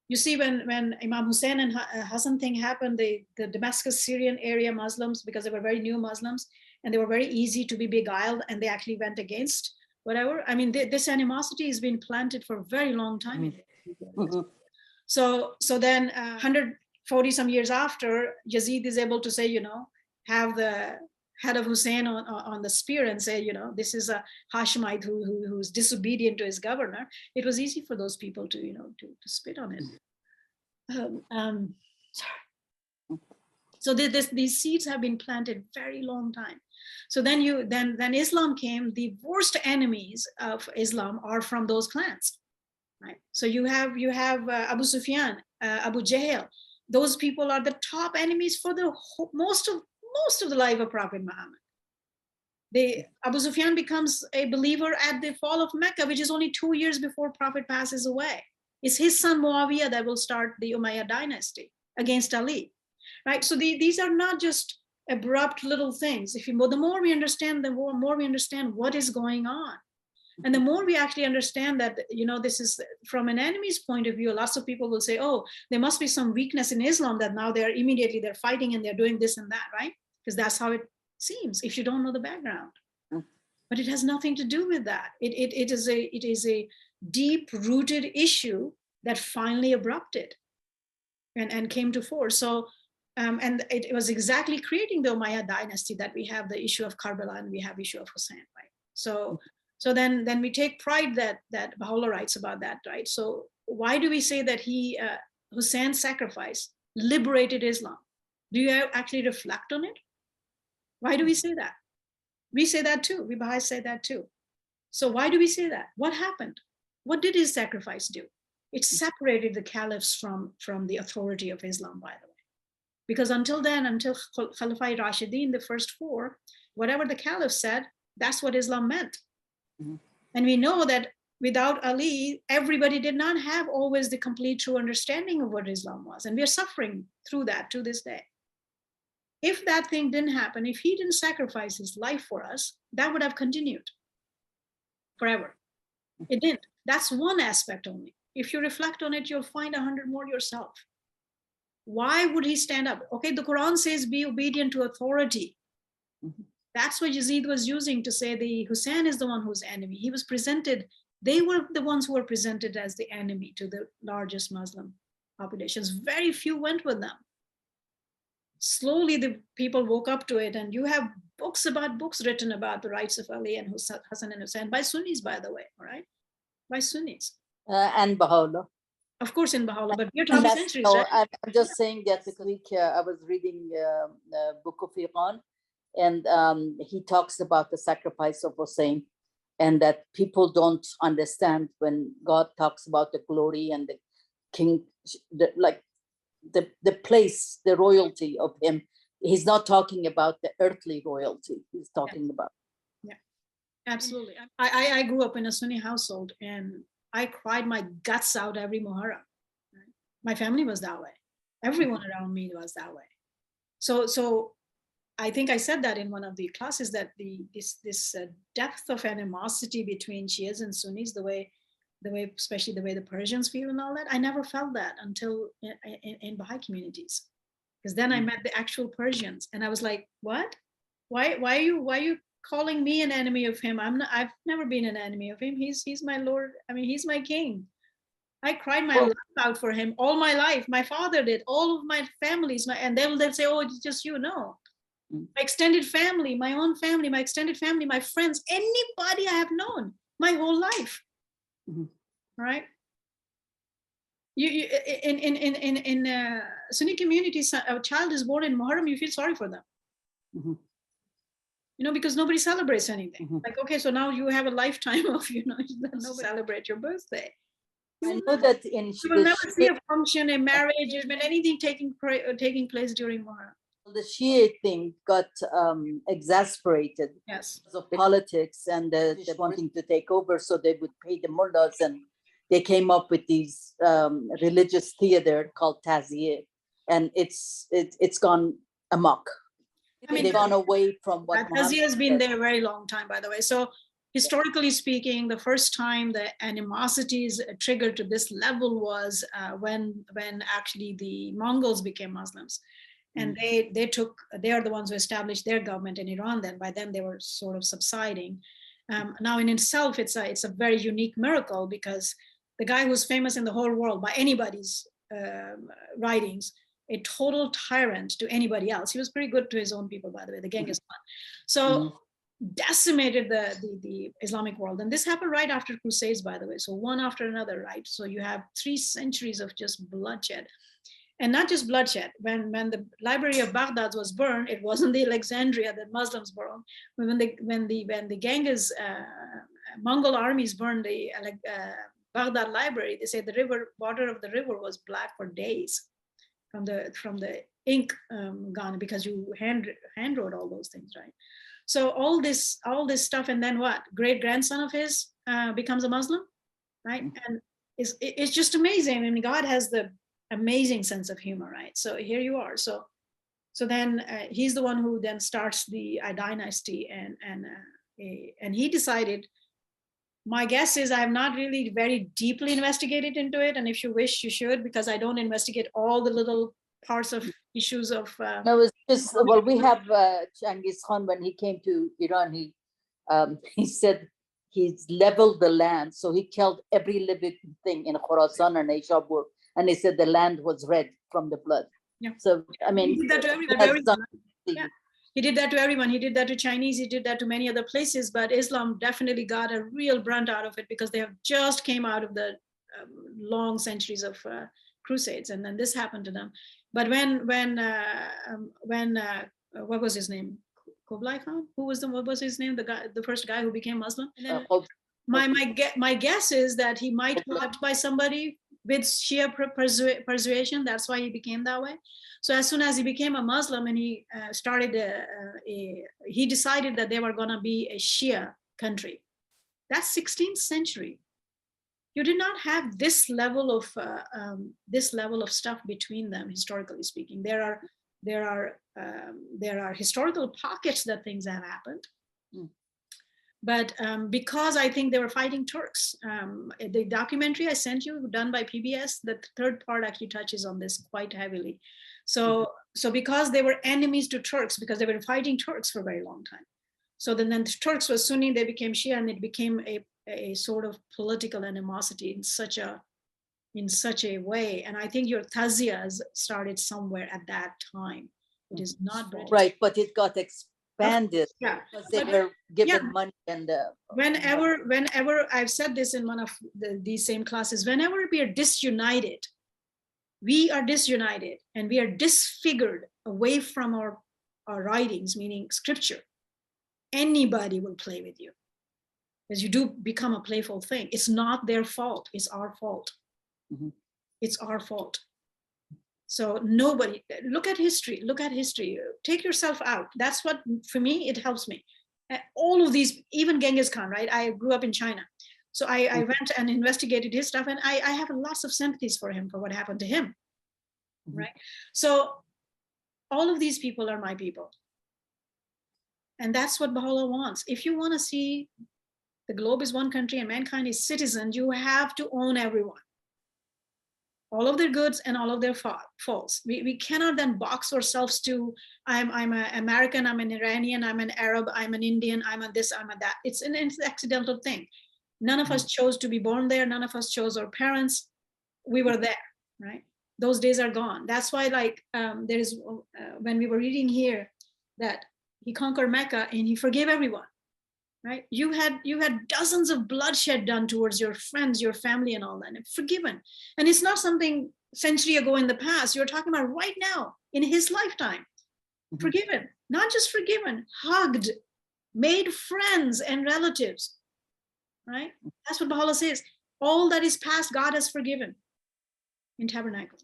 You see, when Imam Hussein and Hassan thing happened, the Damascus Syrian area Muslims, because they were very new Muslims, and they were very easy to be beguiled, and they actually went against whatever. I mean, this animosity has been planted for a very long time. So then 140 some years after, Yazid is able to say, have the head of Hussein on the spear and say, this is a Hashemite who's disobedient to his governor. It was easy for those people to spit on it. Sorry. So these seeds have been planted very long time. So then Islam came. The worst enemies of Islam are from those clans, right? So you have Abu Sufyan, Abu Jahl. Those people are the top enemies for the most of the life of Prophet Muhammad. Abu Sufyan becomes a believer at the fall of Mecca, which is only 2 years before Prophet passes away. It's his son Muawiyah that will start the Umayyad dynasty against Ali, right? So these are not just abrupt little things. The more we understand, the more we understand what is going on. And the more we actually understand that, this is from an enemy's point of view. Lots of people will say, oh, there must be some weakness in Islam that now they're fighting and they're doing this and that, right? Because that's how it seems if you don't know the background. But it has nothing to do with that. It is a deep-rooted issue that finally abrupted and came to force. So, and it was exactly creating the Umayyad dynasty that we have the issue of Karbala and we have issue of Hussein, right? So then we take pride that Baha'u'llah writes about that, right? So why do we say that Hussein's sacrifice liberated Islam? Do you actually reflect on it? Why do we say that? We say that too. We Baha'is say that too. So why do we say that? What happened? What did his sacrifice do? It separated the caliphs from the authority of Islam, by the way. Because until Khulafai Rashidin, the first four, whatever the caliph said, that's what Islam meant. And we know that without Ali, everybody did not have always the complete true understanding of what Islam was. And we are suffering through that to this day. If that thing didn't happen, if he didn't sacrifice his life for us, that would have continued forever. It didn't. That's one aspect only. If you reflect on it, you'll find 100 more yourself. Why would he stand up? Okay, the Quran says be obedient to authority. That's what Yazid was using to say the Hussein is the one who's enemy. He was presented, they were the ones who were presented as the enemy to the largest Muslim populations. Very few went with them. Slowly the people woke up to it, and you have books written about the rights of Ali and Hassan and Hussein by Sunnis, by the way, all right? By Sunnis. And Baha'u'llah. Of course, in Baha'u'llah, but we're talking centuries, no, right? I'm just saying that because I was reading the book of Iran, and he talks about the sacrifice of Hussein, and that people don't understand when God talks about the glory and the king, the place, the royalty of him. He's not talking about the earthly royalty. He's talking about. Yeah, absolutely. I grew up in a Sunni household, and I cried my guts out every Muharram. Right? My family was that way. Everyone around me was that way. So I think I said that in one of the classes, that this depth of animosity between Shias and Sunnis, the way, especially the way the Persians feel and all that, I never felt that until in Baha'i communities, because then I met the actual Persians, and I was like, what? Why are you calling me an enemy of him? I've never been an enemy of him. He's my Lord. I mean, he's my king. I cried my life out for him all my life. My father did, all of my families, and they'll say, oh, it's just you. No. My extended family, my own family, my extended family, my friends, anybody I have known my whole life. Right? You in Sunni communities, a child is born in Muharram, you feel sorry for them. You know, because nobody celebrates anything. Like, okay, so now you have a lifetime of, nobody celebrate your birthday. I know that in you will never see a function, a marriage, anything taking place during Muharram. The Shia thing got exasperated because of politics and they're wanting to take over, so they would pay the mullahs, and they came up with these religious theater called Taziyah, and it's gone amok. I mean, they've gone away from what Taziyah has been there a very long time, by the way. So historically speaking, the first time the animosities triggered to this level was when actually the Mongols became Muslims. And they are the ones who established their government in Iran. Then by then they were sort of subsiding. Now in itself, it's a very unique miracle, because the guy who's famous in the whole world by anybody's writings, a total tyrant to anybody else. He was pretty good to his own people, by the way, the Genghis Khan. So decimated the Islamic world. And this happened right after Crusades, by the way. So one after another, right? So you have 3 centuries of just bloodshed. And not just bloodshed. When the Library of Baghdad was burned, it wasn't the Alexandria that Muslims burned. When the Genghis Mongol armies burned the Baghdad library, they say the water of the river was black for days from the ink gone, because you hand wrote all those things, right? So all this stuff, and then what? Great grandson of his becomes a Muslim, right? And it's just amazing. I mean, God has the amazing sense of humor, right? So here you are. So then he's the one who then starts the dynasty, and he decided. My guess is I have not really very deeply investigated into it, and if you wish, you should, because I don't investigate all the little parts of issues of. No, it's just, well, we have Genghis Khan, when he came to Iran, he said he's leveled the land, so he killed every living thing in Khorasan and Nishabur. And they said the land was red from the blood. Yeah. So, I mean, he did that to everyone. Yeah. He did that to everyone. He did that to Chinese. He did that to many other places. But Islam definitely got a real brunt out of it, because they have just came out of the long centuries of crusades, and then this happened to them. But when what was his name? Kublai Khan? What was his name? The first guy who became Muslim. And then my guess is that he might be loved by somebody with Shia persuasion. That's why he became that way. So as soon as he became a Muslim, and he he decided that they were going to be a Shia country. That's 16th century. You did not have this level of stuff between them, historically speaking. There are historical pockets that things have happened. But because I think they were fighting Turks, the documentary I sent you, done by PBS, the third part actually touches on this quite heavily. So, so because they were enemies to Turks, because they were fighting Turks for a very long time. So then the Turks were Sunni, they became Shia, and it became a sort of political animosity in such a way. And I think your taziyas started somewhere at that time. It is not British. Right, but it got expanded because they were given money and whenever I've said this in one of these same classes, whenever we are disunited and we are disfigured away from our writings, meaning scripture, anybody will play with you, because you do become a playful thing. It's not their fault, it's our fault. It's our fault. So nobody, look at history, take yourself out. That's what, for me, it helps me. All of these, even Genghis Khan, right? I grew up in China. So I went and investigated his stuff, and I have lots of sympathies for him, for what happened to him, right? So all of these people are my people. And that's what Baha'u'llah wants. If you want to see the globe is one country and mankind is citizens, you have to own everyone. All of their goods and all of their faults. We cannot then box ourselves to, I'm an American, I'm an Iranian, I'm an Arab, I'm an Indian, I'm a this, I'm a that. It's an accidental thing. None of us chose to be born there. None of us chose our parents. We were there, right? Those days are gone. That's why, like, there is, when we were reading here, that he conquered Mecca and he forgave everyone, right? You had dozens of bloodshed done towards your friends, your family, and all that, and forgiven. And it's not something century ago in the past. You're talking about right now in his lifetime. Forgiven, not just forgiven, hugged, made friends and relatives, right? That's what Baha'u'llah says. All that is past, God has forgiven in Tabernacle.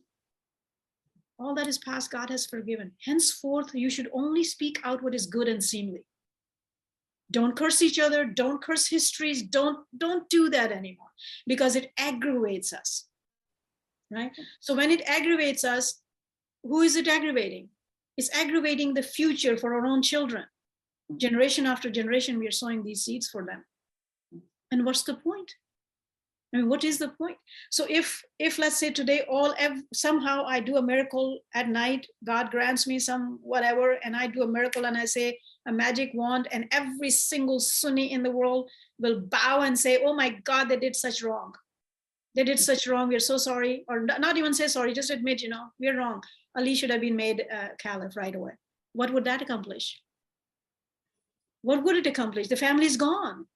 All that is past, God has forgiven. Henceforth, you should only speak out what is good and seemly. Don't curse each other. Don't curse histories. Don't do that anymore, because it aggravates us, right? So when it aggravates us, who is it aggravating? It's aggravating the future for our own children. Generation after generation, we are sowing these seeds for them. And what's the point? I mean, what is the point? So if let's say today, somehow I do a miracle at night, God grants me some whatever, and I do a miracle and I say a magic wand, and every single Sunni in the world will bow and say, oh my God, they did such wrong. They did such wrong. We're so sorry. Or not even say sorry, just admit, we're wrong. Ali should have been made caliph right away. What would that accomplish? What would it accomplish? The family's gone.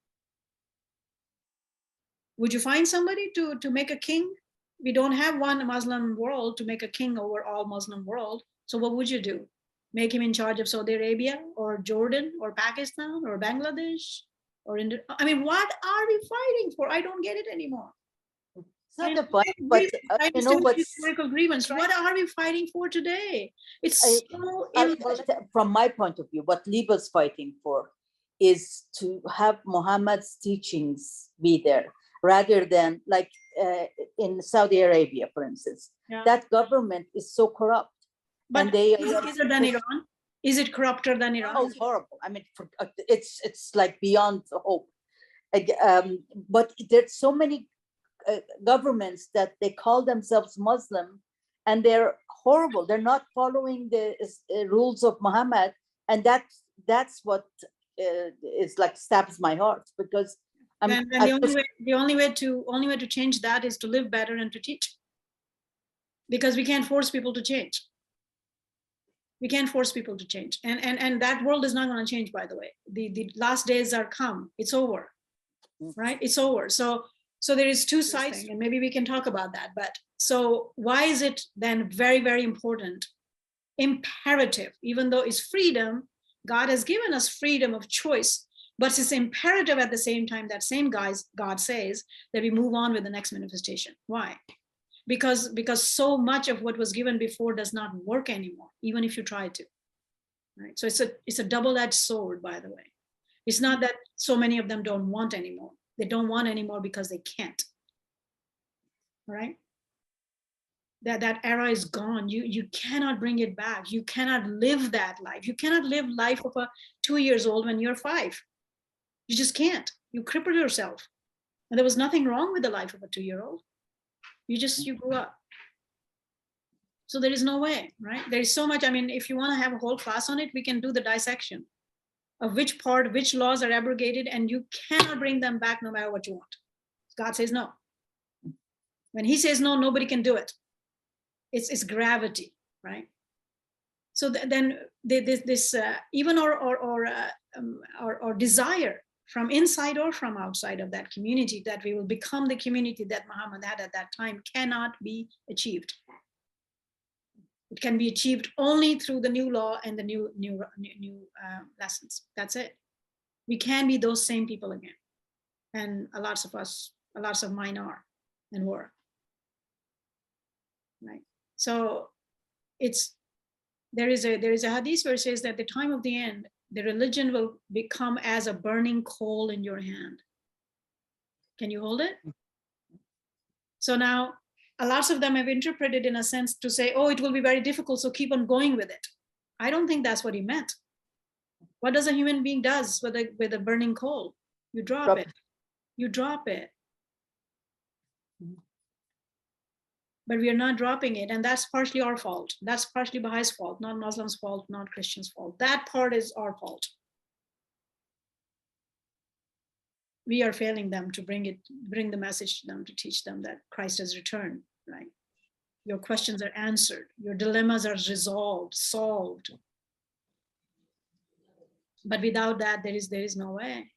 Would you find somebody to make a king? We don't have one Muslim world to make a king over all Muslim world. So what would you do? Make him in charge of Saudi Arabia or Jordan or Pakistan or Bangladesh or India? I mean, what are we fighting for? I don't get it anymore. It's not the point, but historical grievance. Right? What are we fighting for today? It's from my point of view, what Liba's fighting for is to have Muhammad's teachings be there, rather than like in Saudi Arabia, for instance. That government is so corrupt. But and they is it than Iran? Is it corrupter than Iran? Oh, horrible. I mean, it's like beyond hope. But there's so many governments that they call themselves Muslim, and they're horrible. They're not following the rules of Muhammad, and that's what is like stabs my heart, because the only way to change that is to live better and to teach, because we can't force people to change. We can't force people to change, and that world is not going to change. By the way, the last days are come. It's over, right? It's over. So there is two sides, and maybe we can talk about that. But so why is it then very, very important, imperative, even though it's freedom? God has given us freedom of choice, but it's imperative at the same time. That same God says that we move on with the next manifestation. Why? Because so much of what was given before does not work anymore, even if you try to. Right? So it's a double-edged sword, by the way. It's not that so many of them don't want anymore. They don't want anymore because they can't. All right? That era is gone. You cannot bring it back. You cannot live that life. You cannot live life of a 2 years old when you're 5. You just can't. You cripple yourself. And there was nothing wrong with the life of a 2-year-old. You grew up. So there is no way, right? There is so much. I mean, if you want to have a whole class on it, we can do the dissection of which laws are abrogated, and you cannot bring them back no matter what you want. God says no. When he says no, nobody can do it. It's gravity, right? So then this even our desire from inside or from outside of that community, that we will become the community that Muhammad had at that time, cannot be achieved. It can be achieved only through the new law and the new lessons. That's it. We can be those same people again, and lots of mine are and were. Right. So there is a hadith where it says that at the time of the end, the religion will become as a burning coal in your hand. Can you hold it? So now, lots of them have interpreted in a sense to say, oh, it will be very difficult, so keep on going with it. I don't think that's what he meant. What does a human being does with a burning coal? You drop it. You drop it. But we are not dropping it, and that's partially our fault. That's partially Baha'is fault, not Muslims' fault, not Christians' fault. That part is our fault. We are failing them to bring the message to them, to teach them that Christ has returned, right? Your questions are answered. Your dilemmas are resolved, solved. But without that, there is no way.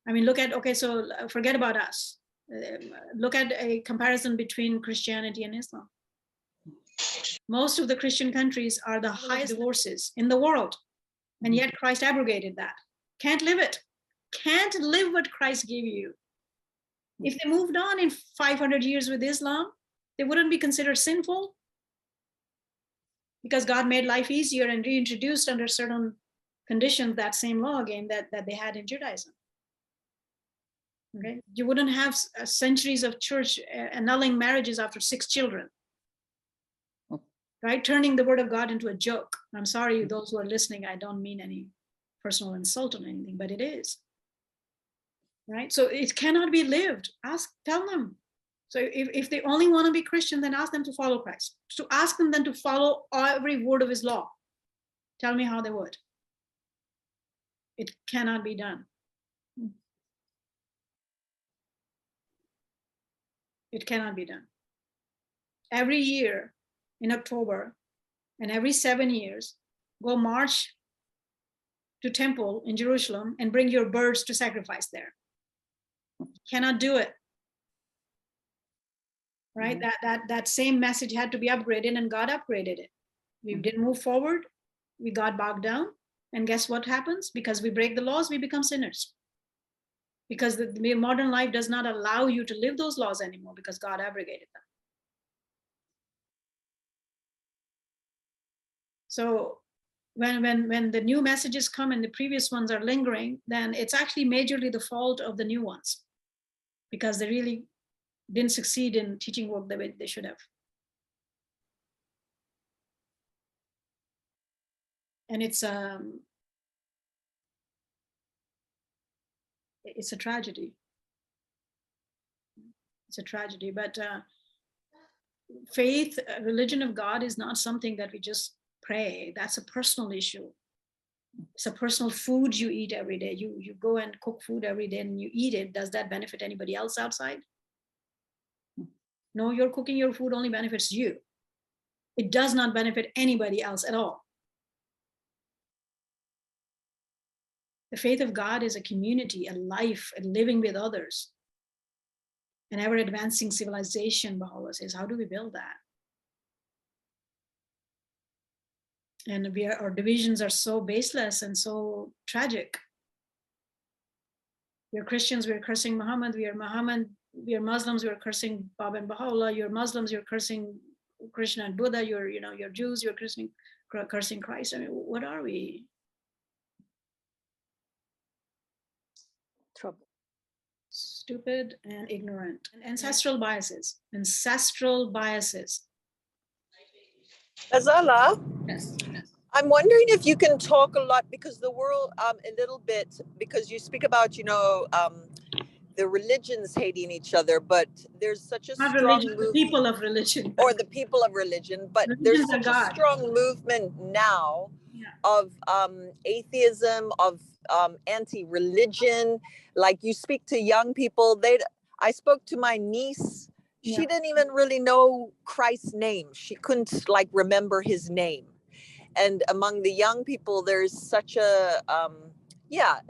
I mean, so forget about us. Look at a comparison between Christianity and Islam. Most of the Christian countries are the highest divorces in the world, and yet Christ abrogated that. Can't live it. Can't live what Christ gave you. If they moved on in 500 years with Islam, they wouldn't be considered sinful, because God made life easier and reintroduced under certain conditions that same law again that they had in Judaism. Okay, you wouldn't have centuries of church annulling marriages after 6 children, right? Turning the word of God into a joke. I'm sorry, those who are listening, I don't mean any personal insult or anything, but it is, right? So it cannot be lived. Tell them. So if they only want to be Christian, then ask them to follow Christ. To ask them then to follow every word of his law. Tell me how they would. It cannot be done. It cannot be done. Every year in October, and every 7 years, go march to temple in Jerusalem and bring your birds to sacrifice there. Cannot do it. Right? That same message had to be upgraded, and God upgraded it. We didn't move forward. We got bogged down. And guess what happens? Because we break the laws, we become sinners. Because the modern life does not allow you to live those laws anymore, because God abrogated them. So when the new messages come and the previous ones are lingering, then it's actually majorly the fault of the new ones, because they really didn't succeed in teaching work the way they should have. And it's a tragedy. It's a tragedy, but faith, religion of God is not something that we just pray. That's a personal issue. It's a personal food you eat every day. You go and cook food every day and you eat it. Does that benefit anybody else outside? No, you're cooking your food only benefits you. It does not benefit anybody else at all. The faith of God is a community, a life, a living with others. An ever-advancing civilization, Baha'u'llah says. How do we build that? And our divisions are so baseless and so tragic. We're Christians, we're cursing Muhammad. We are Muslims, we're cursing Baba and Baha'u'llah. You're Muslims, you're cursing Krishna and Buddha. You're Jews, you're cursing Christ. I mean, what are we? Trouble. Stupid and ignorant. And ancestral biases. Ancestral biases. Ghazala, Yes. I'm wondering if you can talk a lot, because the world, a little bit, because you speak about, the religions hating each other, but there's such a Not strong religion, the movement, people of religion. or the people of religion, but there's Religions are such a God. strong movement now Yeah. of atheism, of anti-religion. Like, you speak to young people, I spoke to my niece. She Yeah. didn't even really know Christ's name. She couldn't like remember his name. And among the young people, there's such a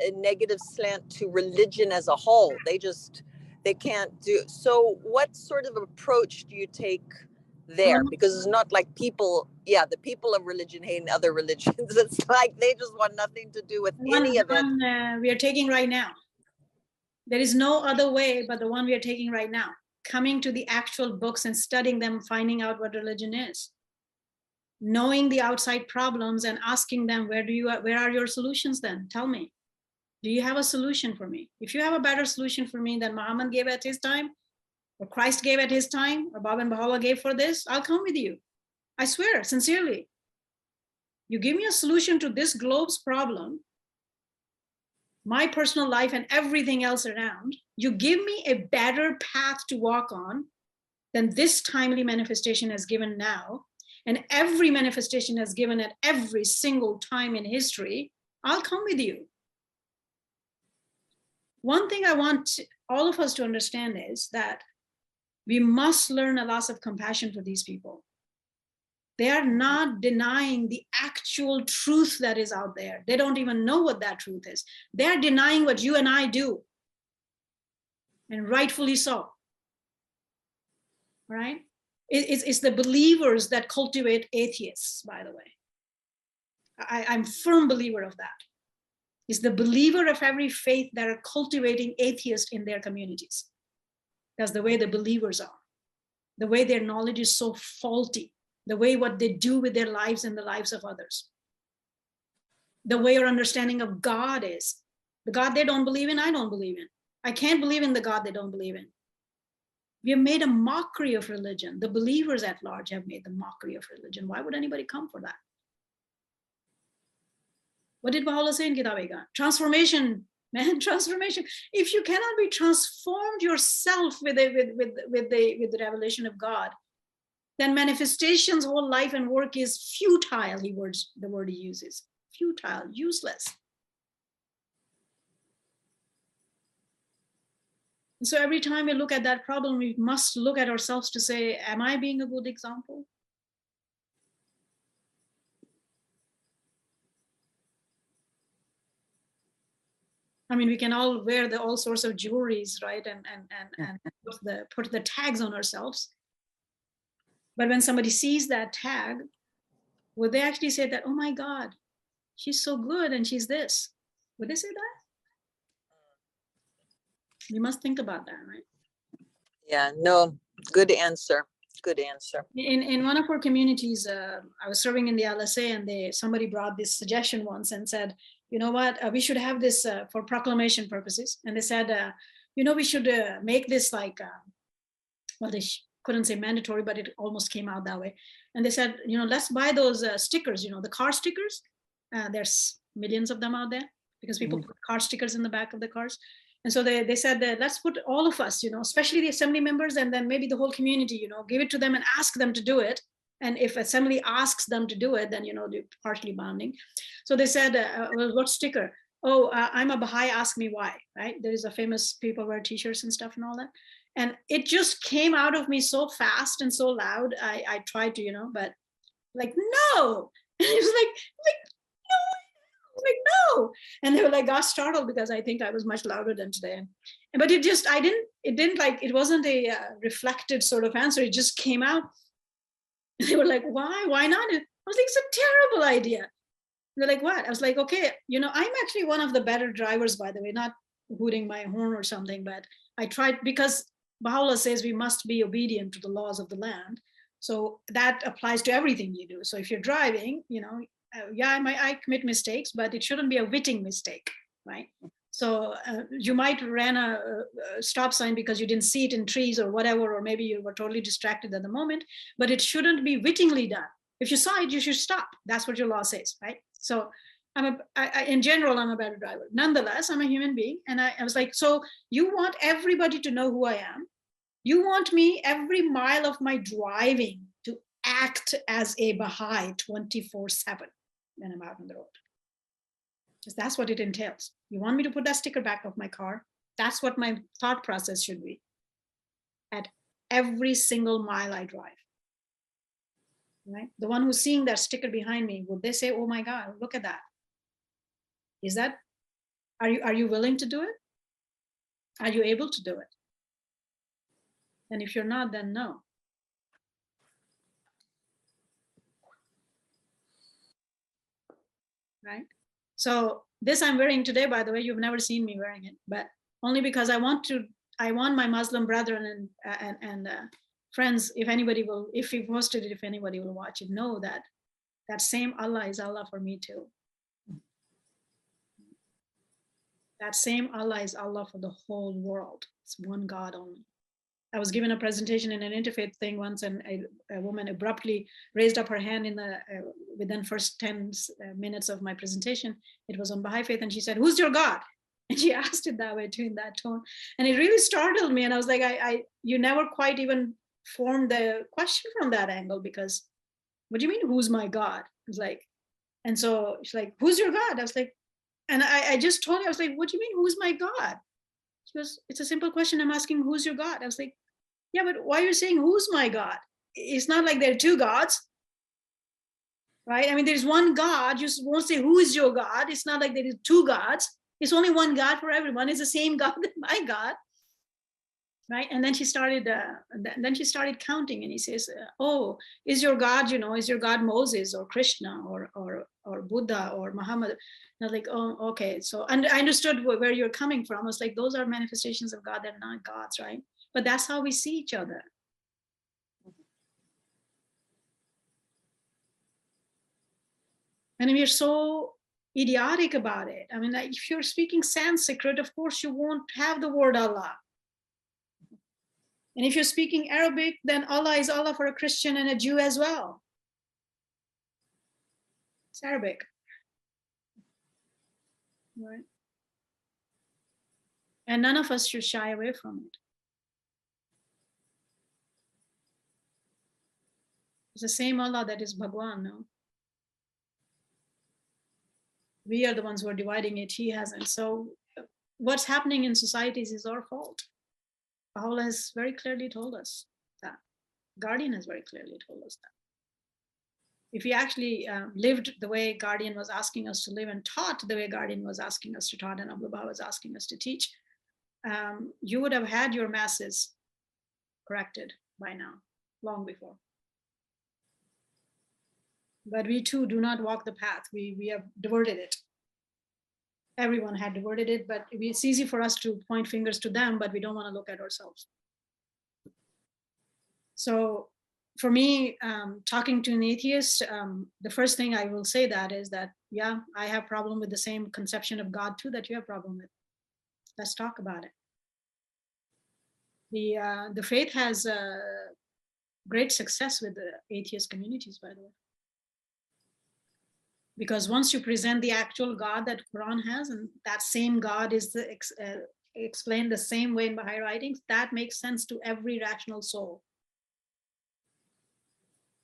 a negative slant to religion as a whole. They can't do. So what sort of approach do you take there? Because it's not like the people of religion hating other religions. It's like they just want nothing to do with any of it. We are taking right now. There is no other way but the one we are taking right now. Coming to the actual books and studying them, finding out what religion is. Knowing the outside problems and asking them, where are your solutions then? Tell me. Do you have a solution for me? If you have a better solution for me than Muhammad gave at his time, or Christ gave at his time, or Baba and Baha'u'llah gave for this, I'll come with you. I swear, sincerely. You give me a solution to this globe's problem, my personal life and everything else around, you give me a better path to walk on than this timely manifestation has given now, and every manifestation has given at every single time in history, I'll come with you. One thing I want all of us to understand is that we must learn a lot of compassion for these people. They are not denying the actual truth that is out there. They don't even know what that truth is. They're denying what you and I do, and rightfully so. Right? It's the believers that cultivate atheists, by the way. I'm a firm believer of that. It's the believer of every faith that are cultivating atheists in their communities. That's the way the believers are. The way their knowledge is so faulty. The way what they do with their lives and the lives of others. The way your understanding of God is. The God they don't believe in, I don't believe in. I can't believe in the God they don't believe in. We have made a mockery of religion. The believers at large have made the mockery of religion. Why would anybody come for that? What did Baha'u'llah say in Kitab-e-Gan? Transformation, man, transformation. If you cannot be transformed yourself with the revelation of God, then manifestation's whole life and work is futile, the word he uses. Futile, useless. And so every time we look at that problem, we must look at ourselves to say, am I being a good example? I mean, we can all wear all sorts of jewelries, right? And put the tags on ourselves. But when somebody sees that tag, would they actually say that, oh my God, she's so good and she's this? Would they say that? We must think about that, right? Yeah, no, good answer. Good answer. In one of our communities, I was serving in the LSA, and somebody brought this suggestion once and said, you know what, we should have this for proclamation purposes. And they said, we should make this like, well, they couldn't say mandatory, but it almost came out that way. And they said, let's buy those stickers, the car stickers. There's millions of them out there because people put car stickers in the back of the cars. And so they said that let's put all of us, especially the assembly members, and then maybe the whole community, give it to them and ask them to do it. And if assembly asks them to do it, then, they're partially bonding. So they said, well, what sticker? Oh, I'm a Baha'i, ask me why, right? There is a famous people wear t-shirts and stuff and all that. And it just came out of me so fast and so loud. I tried to, but like, no. And it was like, no. Like, no. And they were like, got startled because I think I was much louder than today. But it wasn't a reflected sort of answer. It just came out. And they were like, why not? I was like, it's a terrible idea. They're like, what? I was like, okay, I'm actually one of the better drivers, by the way, not hooting my horn or something, but I tried, because Baha'u'llah says we must be obedient to the laws of the land. So that applies to everything you do. So if you're driving, I commit mistakes, but it shouldn't be a witting mistake, right? So you might ran a stop sign because you didn't see it in trees or whatever, or maybe you were totally distracted at the moment, but it shouldn't be wittingly done. If you saw it, you should stop. That's what your law says, right? So in general, I'm a better driver. Nonetheless, I'm a human being. And I was like, so you want everybody to know who I am. You want me every mile of my driving to act as a Baha'i 24/7 when I'm out on the road. Because that's what it entails. You want me to put that sticker back of my car? That's what my thought process should be at every single mile I drive. Right? The one who's seeing that sticker behind me, would they say, oh my God, look at that? Is that, are you willing to do it? Are you able to do it? And if you're not, then no. Right? So this I'm wearing today, by the way, you've never seen me wearing it, but only because I want my Muslim brethren and friends, if anybody will, if we posted it, if anybody will watch it, know that that same Allah is Allah for me too. That same Allah is Allah for the whole world. It's one God only. I was given a presentation in an interfaith thing once, and a woman abruptly raised up her hand in the within first 10 minutes of my presentation. It was on Baha'i faith, and she said, "Who's your God?" And she asked it that way too, in that tone, and it really startled me. And I was like, you never quite even formed the question from that angle, because what do you mean, who's my God? I was like, and so she's like, "Who's your God?" I was like, and I just told her, I was like, "What do you mean, who's my God?" She goes, "It's a simple question. I'm asking, who's your God?" I was like, yeah, but why are you saying who's my God? It's not like there are two gods, right? I mean, there's one God. You won't say who is your God. It's not like there is two gods. It's only one God for everyone. It's the same God that my God, right? And then she started. Counting, and he says, "Oh, is your God? Is your God Moses or Krishna or Buddha or Muhammad?" And I was like, "Oh, okay." So, and I understood where you're coming from. I was like, those are manifestations of God. They're not gods, right? But that's how we see each other. And we're so idiotic about it. I mean, like, if you're speaking Sanskrit, of course, you won't have the word Allah. And if you're speaking Arabic, then Allah is Allah for a Christian and a Jew as well. It's Arabic. Right? And none of us should shy away from it. It's the same Allah that is Bhagwan, no? We are the ones who are dividing it. He hasn't. So what's happening in societies is our fault. Allah has very clearly told us that. Guardian has very clearly told us that. If we actually lived the way Guardian was asking us to live and taught the way Guardian was asking us to taught and Abdul Baha was asking us to teach, you would have had your masses corrected by now, long before. But we too do not walk the path. We have diverted it. Everyone had diverted it, but it's easy for us to point fingers to them, but we don't want to look at ourselves. So for me, talking to an atheist, the first thing I will say that is that, yeah, I have problem with the same conception of God too that you have problem with. Let's talk about it. The faith has great success with the atheist communities, by the way. Because once you present the actual God that Quran has, and that same God is explained the same way in Baha'i writings, that makes sense to every rational soul.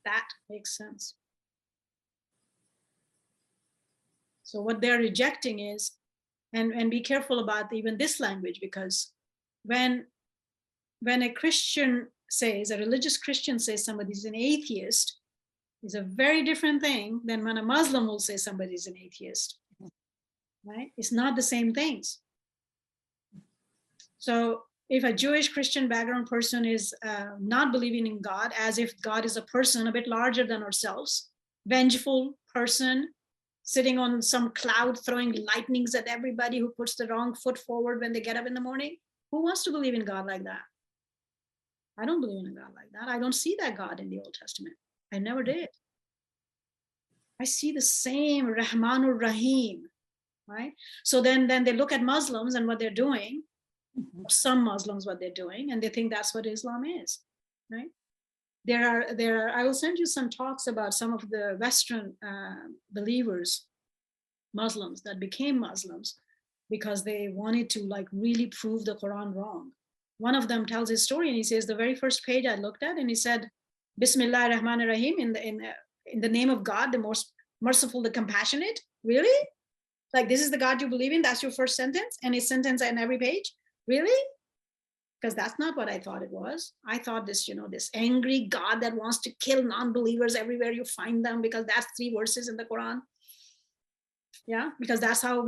That makes sense. So what they're rejecting is, and be careful about even this language, because when a Christian says, a religious Christian says somebody's an atheist, is a very different thing than when a Muslim will say somebody's an atheist, right? It's not the same things. So if a Jewish Christian background person is not believing in God, as if God is a person a bit larger than ourselves, vengeful person, sitting on some cloud, throwing lightnings at everybody who puts the wrong foot forward when they get up in the morning, who wants to believe in God like that? I don't believe in a God like that. I don't see that God in the Old Testament. I never did. I see the same Rahmanur Rahim, right? So then they look at Muslims and what they're doing, some Muslims what they're doing, and they think that's what Islam is, right? I will send you some talks about some of the Western believers, Muslims that became Muslims because they wanted to like really prove the Quran wrong. One of them tells his story and he says, the very first page I looked at, and he said, Bismillah ar-Rahman ar-Rahim, in the name of God, the most merciful, the compassionate. Really? Like, this is the God you believe in? That's your first sentence? And his sentence on every page? Really? Because that's not what I thought it was. I thought this, this angry God that wants to kill non-believers everywhere you find them, because that's 3 verses in the Quran. Yeah, because that's what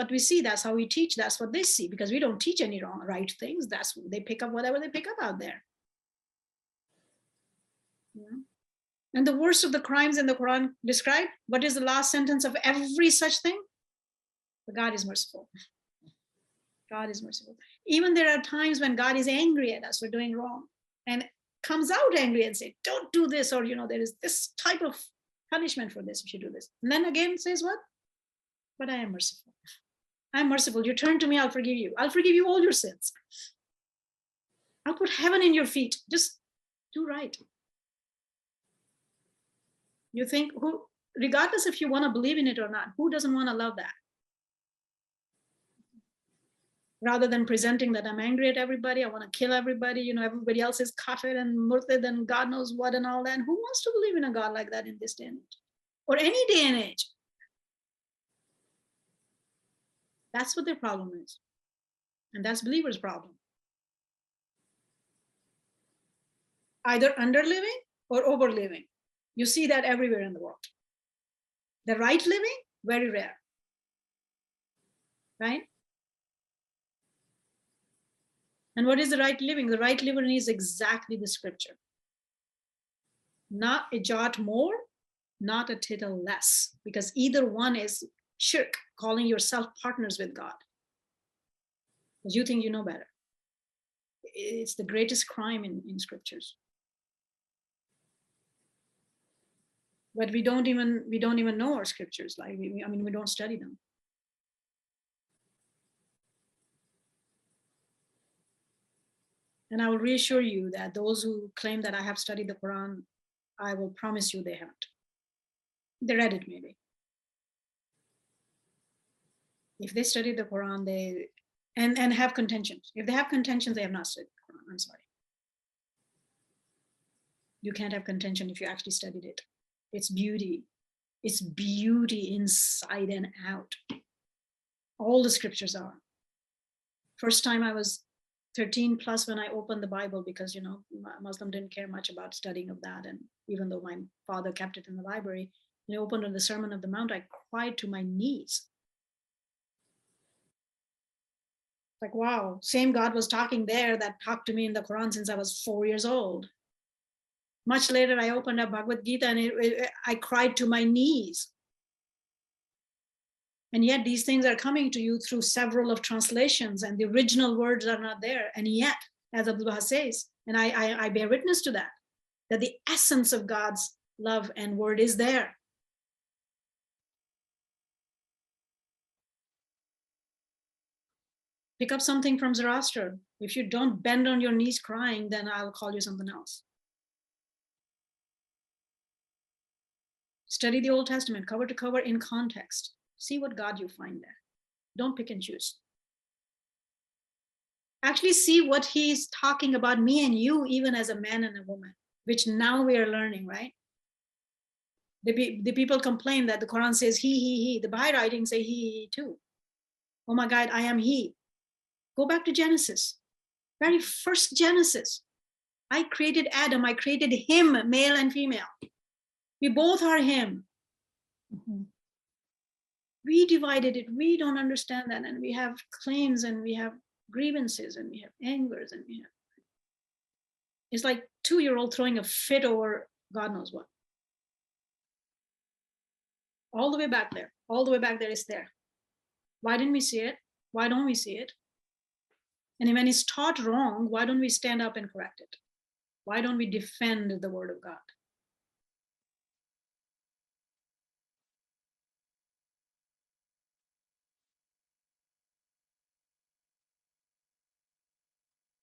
we see. That's how we teach. That's what they see, because we don't teach any right things. They pick up whatever they pick up out there. Yeah. And the worst of the crimes in the Quran described, what is the last sentence of every such thing? The God is merciful. God is merciful. Even there are times when God is angry at us for doing wrong and comes out angry and says, don't do this, or there is this type of punishment for this if you do this. And then again says what? But I am merciful. I'm merciful. You turn to me, I'll forgive you. I'll forgive you all your sins. I'll put heaven in your feet. Just do right. You think, regardless if you want to believe in it or not, who doesn't want to love that? Rather than presenting that I'm angry at everybody, I want to kill everybody, everybody else is kafir and murtad and God knows what and all that. And who wants to believe in a God like that in this day and age? Or any day and age? That's what their problem is. And that's believers' problem. Either underliving or overliving. You see that everywhere in the world. The right living, very rare. Right? And what is the right living? The right living is exactly the scripture. Not a jot more, not a tittle less. Because either one is shirk, calling yourself partners with God. Because you think you know better. It's the greatest crime in scriptures. But we don't even know our scriptures. Like we don't study them. And I will reassure you that those who claim that I have studied the Quran, I will promise you they haven't. They read it maybe. If they studied the Quran, and have contentions. If they have contentions, they have not studied the Quran. I'm sorry. You can't have contention if you actually studied it. It's beauty. It's beauty inside and out. All the scriptures are. First time I was 13 plus when I opened the Bible, because Muslim didn't care much about studying of that, and even though my father kept it in the library, when I opened on the Sermon of the Mount, I cried to my knees. Like, wow, same God was talking there that talked to me in the Quran since I was 4 years old. Much later, I opened up Bhagavad Gita and I cried to my knees. And yet these things are coming to you through several of translations, and the original words are not there. And yet, as Abdullah says, and I bear witness to that the essence of God's love and word is there. Pick up something from Zoroaster. If you don't bend on your knees crying, then I'll call you something else. Study the Old Testament cover to cover in context. See what God you find there. Don't pick and choose. Actually see what he's talking about me and you, even as a man and a woman, which now we are learning, right? The people complain that the Quran says he. The Baha'i writings say he too. Oh my God, I am he. Go back to Genesis. Very first Genesis. I created Adam. I created him, male and female. We both are him. Mm-hmm. We divided it. We don't understand that. And we have claims and we have grievances and we have angers and we have. It's like 2-year-old throwing a fit over God knows what. All the way back there. All the way back there is there. Why didn't we see it? Why don't we see it? And when it's taught wrong, why don't we stand up and correct it? Why don't we defend the word of God?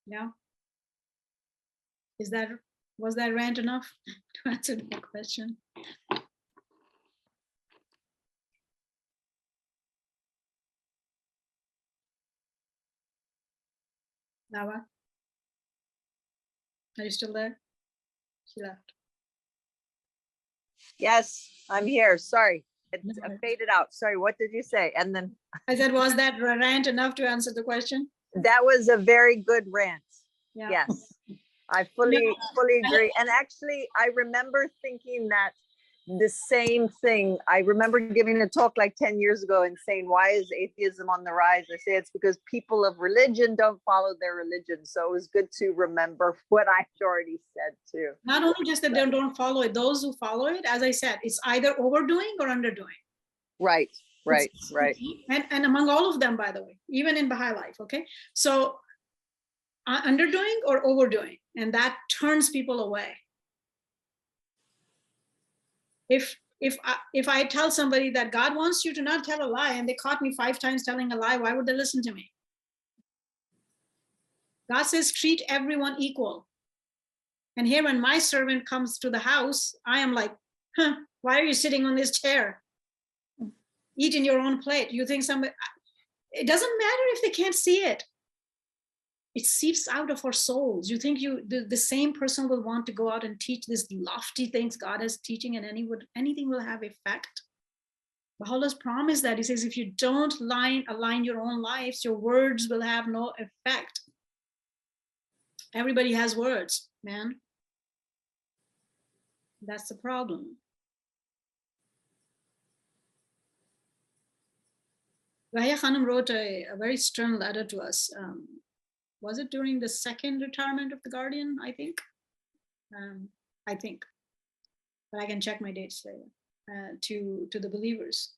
Yeah. Is that Was that rant enough to answer that question? Nawa, are you still there? She left. Yes, I'm here. Sorry, it No worries. faded out. Sorry, what did you say? And then I said, was that rant enough to answer the question? that was a very good rant. Yeah. Yes, I fully agree. And actually, I remember thinking that the same thing. I remember giving a talk like 10 years ago and saying, why is atheism on the rise? I say it's because people of religion don't follow their religion. So it was good to remember what I already said too. Not only just that they don't follow it, those who follow it, as I said, it's either overdoing or underdoing. Right. And among all of them, by the way, even in Baha'i life, okay? So underdoing or overdoing, and that turns people away. If I tell somebody that God wants you to not tell a lie, and they caught me 5 times telling a lie, why would they listen to me? God says, treat everyone equal. And here when my servant comes to the house, I am like, why are you sitting on this chair? Eat in your own plate. You think somebody, it doesn't matter if they can't see it. It seeps out of our souls. You think the same person will want to go out and teach these lofty things God is teaching, and anything will have effect? Baha'u'llah's promised that. He says, if you don't align your own lives, your words will have no effect. Everybody has words, man. That's the problem. Rahia Khanum wrote a very stern letter to us. Was it during the second retirement of the Guardian, I think? I think. But I can check my dates later. To the believers.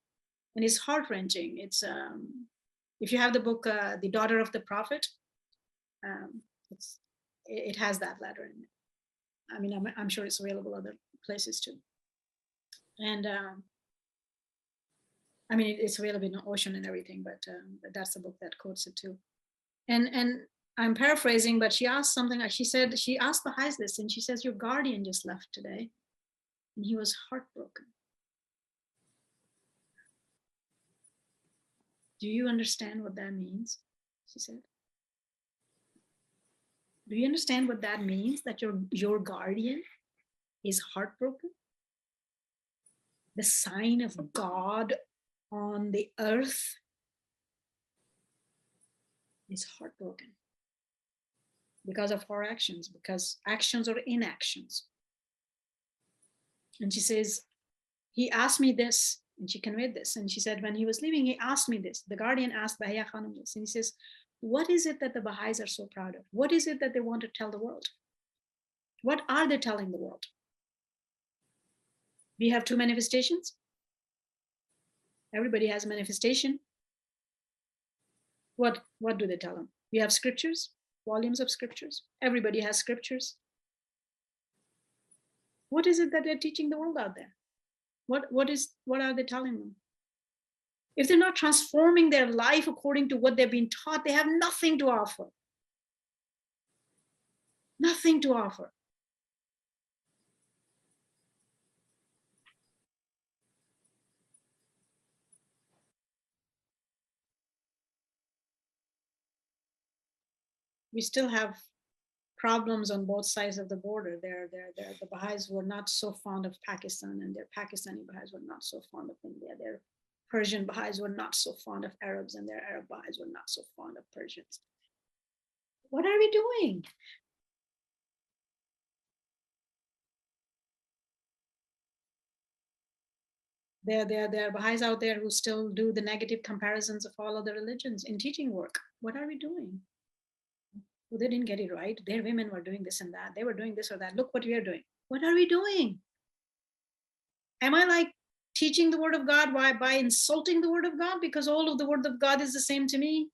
And it's heart-wrenching. It's if you have the book The Daughter of the Prophet, it has that letter in it. I mean, I'm sure it's available other places too. And I mean, it's available in the ocean and everything, but that's the book that quotes it too. And I'm paraphrasing, but she asked something. She said, she asked the highest this, and she says, your guardian just left today, and he was heartbroken. Do you understand what that means? She said. Do you understand what that means? That your guardian is heartbroken? The sign of God on the earth is heartbroken because of our actions, because actions or inactions. And she says, he asked me this, and she conveyed this. And she said, when he was leaving, he asked me this. The guardian asked Bahia Khanum this. And he says, what is it that the Baha'is are so proud of? What is it that they want to tell the world? What are they telling the world? We have 2 manifestations. Everybody has a manifestation. What do they tell them? We have scriptures, volumes of scriptures. Everybody has scriptures. What is it that they're teaching the world out there? What are they telling them? If they're not transforming their life according to what they've been taught, they have nothing to offer. Nothing to offer. We still have problems on both sides of the border. The Baha'is were not so fond of Pakistan, and their Pakistani Baha'is were not so fond of India. Their Persian Baha'is were not so fond of Arabs, and their Arab Baha'is were not so fond of Persians. What are we doing? There are Baha'is out there who still do the negative comparisons of all other religions in teaching work. What are we doing? Well, they didn't get it right. Their women were doing this and that. They were doing this or that. Look what we are doing. What are we doing? Am I like teaching the word of God by insulting the word of God? Because all of the word of God is the same to me.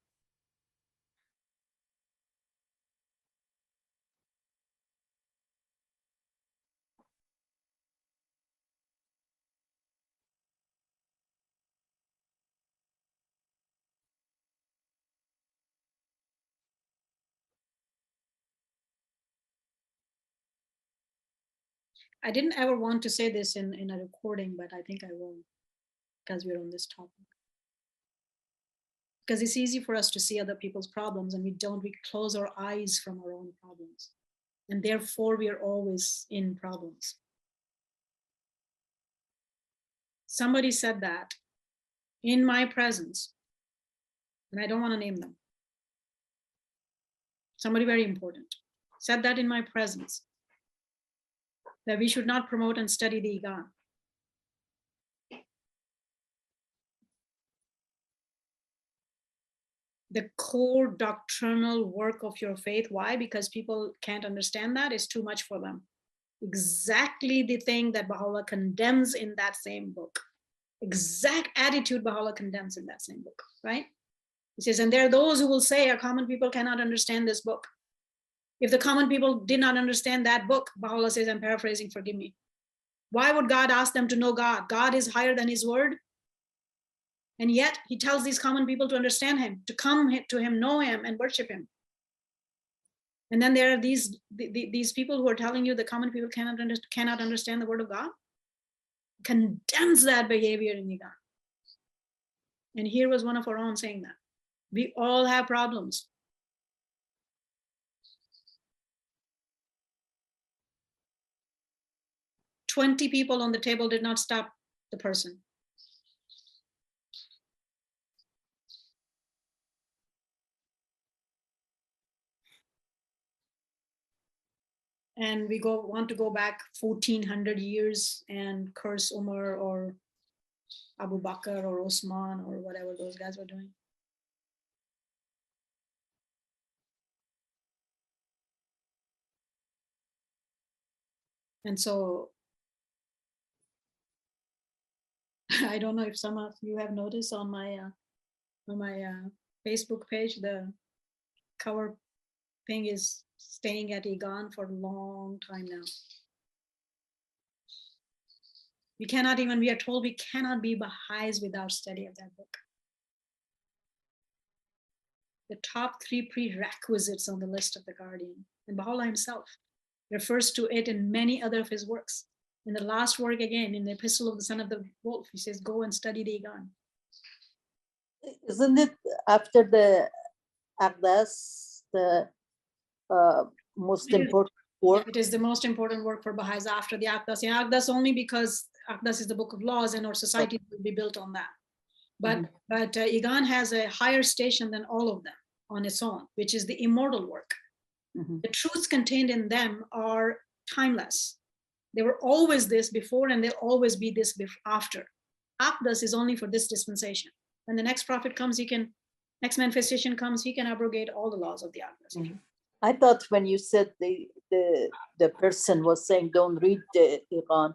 I didn't ever want to say this in a recording, but I think I will, because we're on this topic. Because it's easy for us to see other people's problems, and we close our eyes from our own problems. And therefore we are always in problems. Somebody said that in my presence, and I don't want to name them. Somebody very important said that in my presence, that we should not promote and study the Igan. The core doctrinal work of your faith. Why? Because people can't understand that. It's too much for them. Exactly the thing that Baha'u'llah condemns in that same book. Exact attitude Baha'u'llah condemns in that same book, right? He says, and there are those who will say our common people cannot understand this book. If the common people did not understand that book, Baha'u'llah says, I'm paraphrasing, forgive me. Why would God ask them to know God? God is higher than his word. And yet he tells these common people to understand him, to come to him, know him, and worship him. And then there are these people who are telling you the common people cannot understand the word of God. Condemns that behavior in Igan. And here was one of our own saying that. We all have problems. "20 people on the table did not stop the person. And we want to go back 1400 years and curse Umar or Abu Bakr or Osman or whatever those guys were doing. And so I don't know if some of you have noticed on my Facebook page, the cover thing is staying at Igan for a long time now. We are told we cannot be Baha'is without study of that book. The top 3 prerequisites on the list of the Guardian. And Baha'u'llah himself refers to it in many other of his works. In the last work again, in the Epistle of the Son of the Wolf, he says, go and study the Igan. Isn't it after the Aqdas, the most important work? It is the most important work for Baha'is after the Aqdas. Yeah, Aqdas only because Aqdas is the book of laws and our society will be built on that. But Igan has a higher station than all of them on its own, which is the immortal work. The truths contained in them are timeless. They were always this before and they'll always be this after. Aqdas is only for this dispensation. When the next prophet comes, next manifestation comes, he can abrogate all the laws of the Aqdas. I thought when you said the person was saying don't read the Iran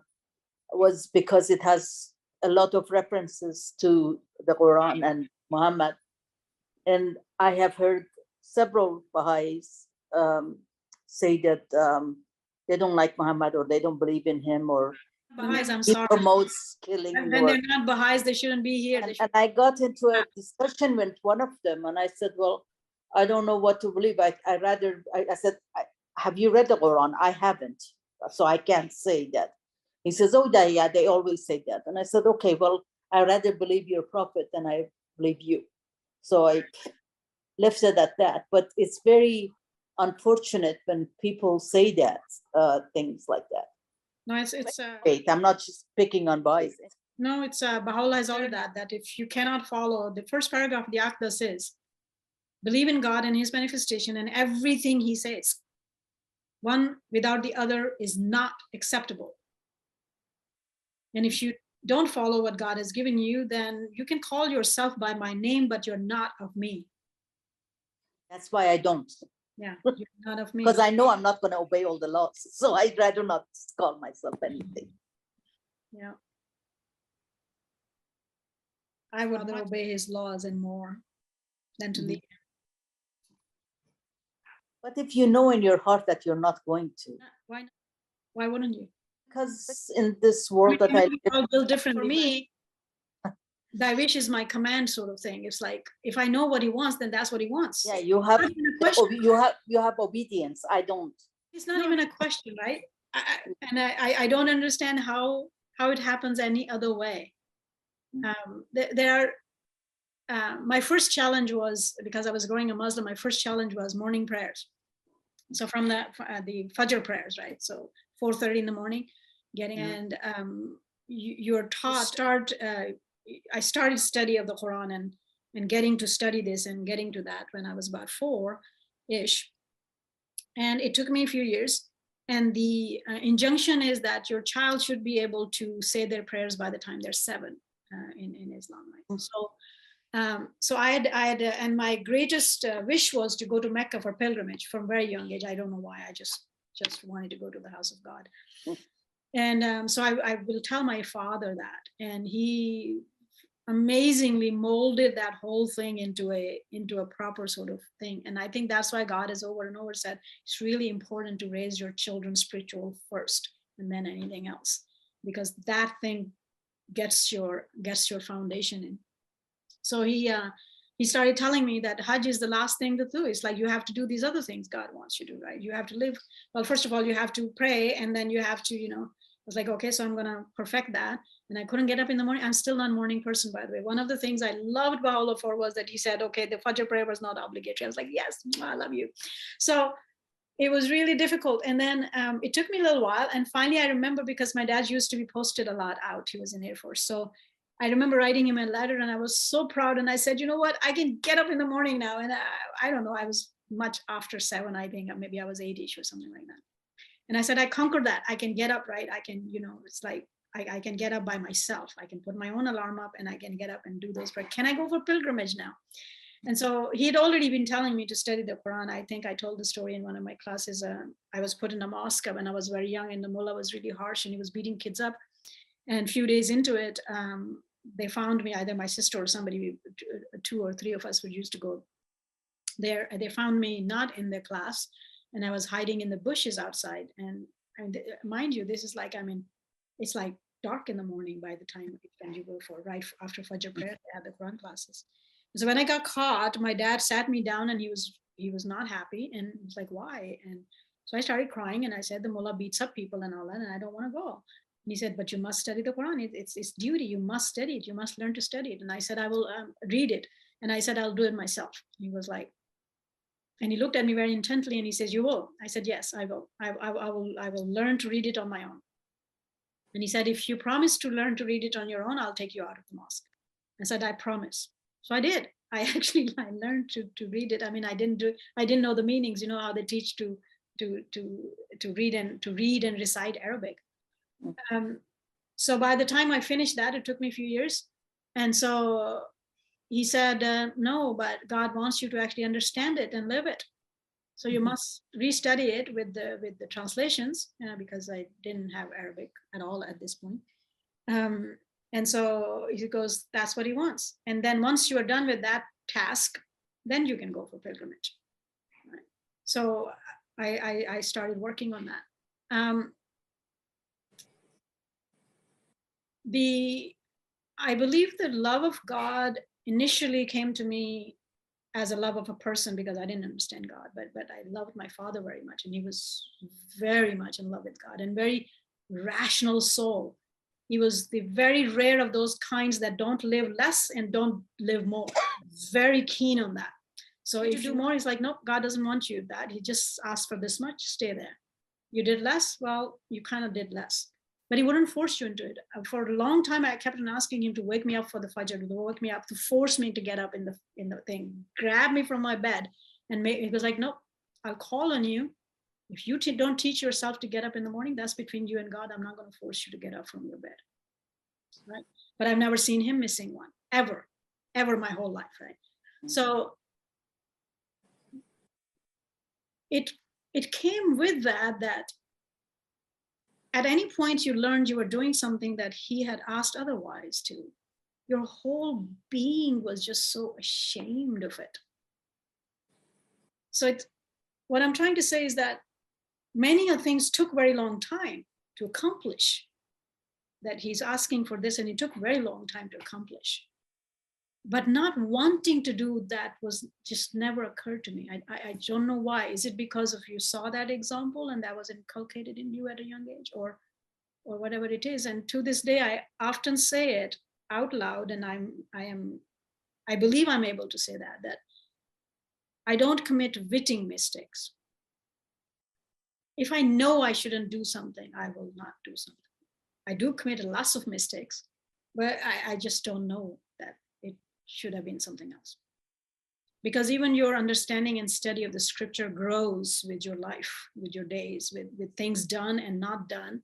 was because it has a lot of references to the Quran and Muhammad. And I have heard several Baha'is say that they don't like Muhammad or they don't believe in him or Baha'is, I'm he sorry. promotes killing. And then they're not Baha'is, they shouldn't be here. And I got into a discussion with one of them and I said, well, I don't know what to believe. I said, have you read the Quran? I haven't, so I can't say that. He says, oh, yeah, they always say that. And I said, okay, well, I rather believe your prophet than I believe you. So I left it at that. But it's very unfortunate when people say that, things like that. No, it's Wait, I'm not just picking on boys. No, it's Baha'u'llah has ordered that if you cannot follow, the first paragraph of the Aqdas says, believe in God and his manifestation and everything he says. One without the other is not acceptable. And if you don't follow what God has given you, then you can call yourself by my name, but you're not of me. That's why I don't. Yeah, you're not of me. Because I know I'm not going to obey all the laws. So I'd rather not call myself anything. Yeah. I would rather obey his laws and more than to leave. But if you know in your heart that you're not going to. Why not? Why wouldn't you? Because in this world that I live, built different. For me, thy wish is my command, sort of thing. It's like if I know what he wants, then that's what he wants. yeah, you have obedience. I don't. It's not even a question, right? I don't understand how it happens any other way. My first challenge was, because I was growing a Muslim, my first challenge was morning prayers. So from the Fajr prayers, right? So 4:30 in the morning, and you're taught, I started study of the Quran and getting to study this and getting to that when I was about 4-ish. And it took me a few years. And the injunction is that your child should be able to say their prayers by the time they're 7 in Islam. Right? So I had, and my greatest wish was to go to Mecca for pilgrimage from very young age. I don't know why. I just wanted to go to the house of God. And so I will tell my father that, and he amazingly molded that whole thing into a proper sort of thing. And I think that's why God has over and over said it's really important to raise your children spiritual first and then anything else, because that thing gets your foundation in. So he started telling me that Hajj is the last thing to do. It's like you have to do these other things God wants you to do, right? You have to live. Well, first of all, you have to pray, and then you have to, I was like, okay, so I'm going to perfect that. And I couldn't get up in the morning. I'm still not a morning person, by the way. One of the things I loved Baha'u'llah for was that he said, okay, the Fajr prayer was not obligatory. I was like, yes, I love you. So it was really difficult. And then it took me a little while. And finally, I remember, because my dad used to be posted a lot out. He was in Air Force. So I remember writing him a letter, and I was so proud. And I said, you know what? I can get up in the morning now. And I don't know. I was much after 7, I think. Maybe I was 8-ish or something like that. And I said, I conquered that. I can get up, right? I can, it's like, I can get up by myself. I can put my own alarm up, and I can get up and do those. But can I go for pilgrimage now? And so he had already been telling me to study the Quran. I think I told the story in one of my classes. I was put in a mosque when I was very young, and the mullah was really harsh, and he was beating kids up. And a few days into it, they found me, either my sister or somebody, 2 or 3 of us would used to go there. They found me not in the class, and I was hiding in the bushes outside. And mind you, this is like, it's like dark in the morning by the time you go for, right after Fajr prayer, they had the Quran classes. So when I got caught, my dad sat me down, and he was not happy, and he was like, why? And so I started crying, and I said, the mullah beats up people and all that, and I don't want to go. And he said, but you must study the Quran. It's duty. You must study it. You must learn to study it. And I said, I will read it. And I said, I'll do it myself. And he was like, and he looked at me very intently, and he says, you will? I said, yes, I will. I will learn to read it on my own. And he said, if you promise to learn to read it on your own, I'll take you out of the mosque. I said, I promise. So I did. I learned to read it. I didn't know the meanings, how they teach to read and recite Arabic. So by the time I finished that, it took me a few years. And so he said, no, but God wants you to actually understand it and live it. So you must restudy it with the translations, because I didn't have Arabic at all at this point. And so he goes, that's what he wants. And then once you are done with that task, then you can go for pilgrimage. Right? So I started working on that. I believe the love of God initially came to me as a love of a person, because I didn't understand God, but I loved my father very much, and he was very much in love with God, and very rational soul. He was the very rare of those kinds that don't live less and don't live more. Very keen on that. So if you do more, he's like, nope, God doesn't want you that. He just asked for this much, stay there. You did less, well, you kind of did less. But he wouldn't force you into it. For a long time, I kept on asking him to wake me up for the Fajr, to wake me up, to force me to get up in the thing, grab me from my bed, and he was like, nope, I'll call on you. If you don't teach yourself to get up in the morning, that's between you and God. I'm not going to force you to get up from your bed, right? But I've never seen him missing one, ever my whole life, right? So it came with that at any point you learned you were doing something that he had asked otherwise to, your whole being was just so ashamed of it. So what I'm trying to say is that many of things took very long time to accomplish, that he's asking for this, and it took very long time to accomplish. but not wanting to do that was just never occurred to me. I don't know why. Is it because of you saw that example and that was inculcated in you at a young age, or whatever it is? And to this day, I often say it out loud, and I believe I'm able to say that I don't commit witting mistakes. If I know I shouldn't do something, I will not do something. I do commit lots of mistakes, but I just don't know that it should have been something else. Because even your understanding and study of the scripture grows with your life, with your days, with things done and not done.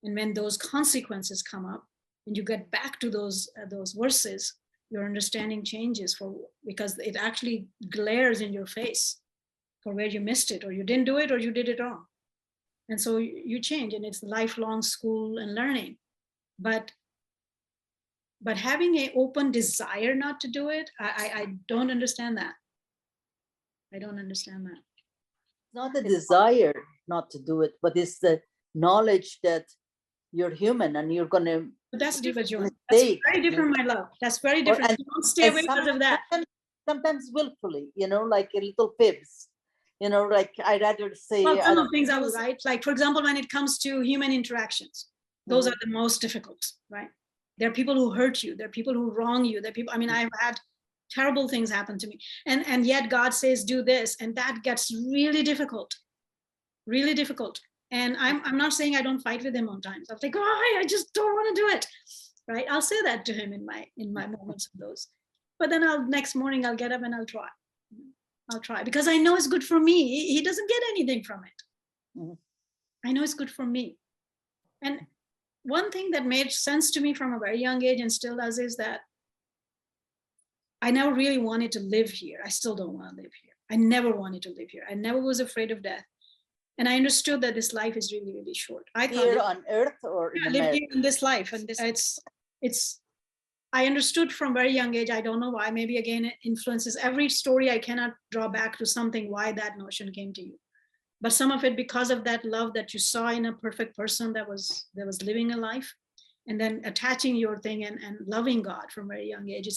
And when those consequences come up and you get back to those verses, your understanding changes because it actually glares in your face for where you missed it, or you didn't do it, or you did it wrong. And so you change, and it's lifelong school and learning. But having an open desire not to do it, I don't understand that. I don't understand that. Not the desire not to do it, but it's the knowledge that you're human and you're going to. But that's different. That's very different, my love. That's very different. And, you don't stay away because of that. Sometimes willfully, like a little fibs. Like I'd rather say. Well, some of things I was right. Like, for example, when it comes to human interactions, those are the most difficult, right? There are people who hurt you. There are people who wrong you. There are people, I've had terrible things happen to me. And yet God says, do this. And that gets really difficult, really difficult. And I'm not saying I don't fight with him on times. I'll think, I just don't want to do it, right? I'll say that to him in my moments of those. But then next morning I'll get up and I'll try because I know it's good for me. He doesn't get anything from it. I know it's good for me. And one thing that made sense to me from a very young age and still does is that I never really wanted to live here. I still don't want to live here. I never wanted to live here. I never was afraid of death. And I understood that this life is really, really short. I thought here on earth or I live here in this life. And it's I understood from very young age. I don't know why. Maybe again, it influences every story. I cannot draw back to something why that notion came to you. But some of it because of that love that you saw in a perfect person that was living a life, and then attaching your thing and loving God from very young age.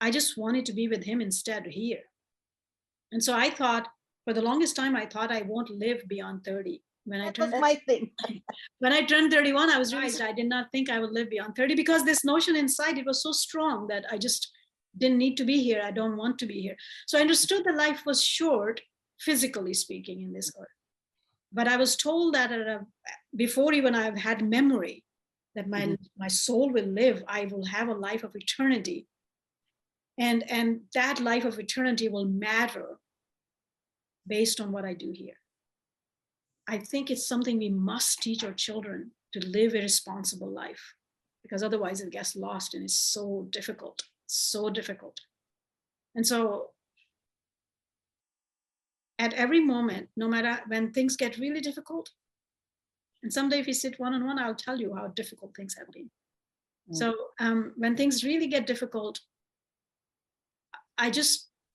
I just wanted to be with him instead here. And so I thought, for the longest time, I thought I won't live beyond 30. When I turned my thing. When I turned 31, I was realized I did not think I would live beyond 30 because this notion inside, it was so strong that I just didn't need to be here. I don't want to be here. So I understood that life was short, physically speaking, in this earth. But I was told that before even I've had memory, that my soul will live. I will have a life of eternity. And that life of eternity will matter based on what I do here. I think it's something we must teach our children, to live a responsible life, because otherwise it gets lost and it's so difficult, so difficult. And so at every moment, no matter when things get really difficult, and someday if we sit one-on-one, I'll tell you how difficult things have been. So when things really get difficult,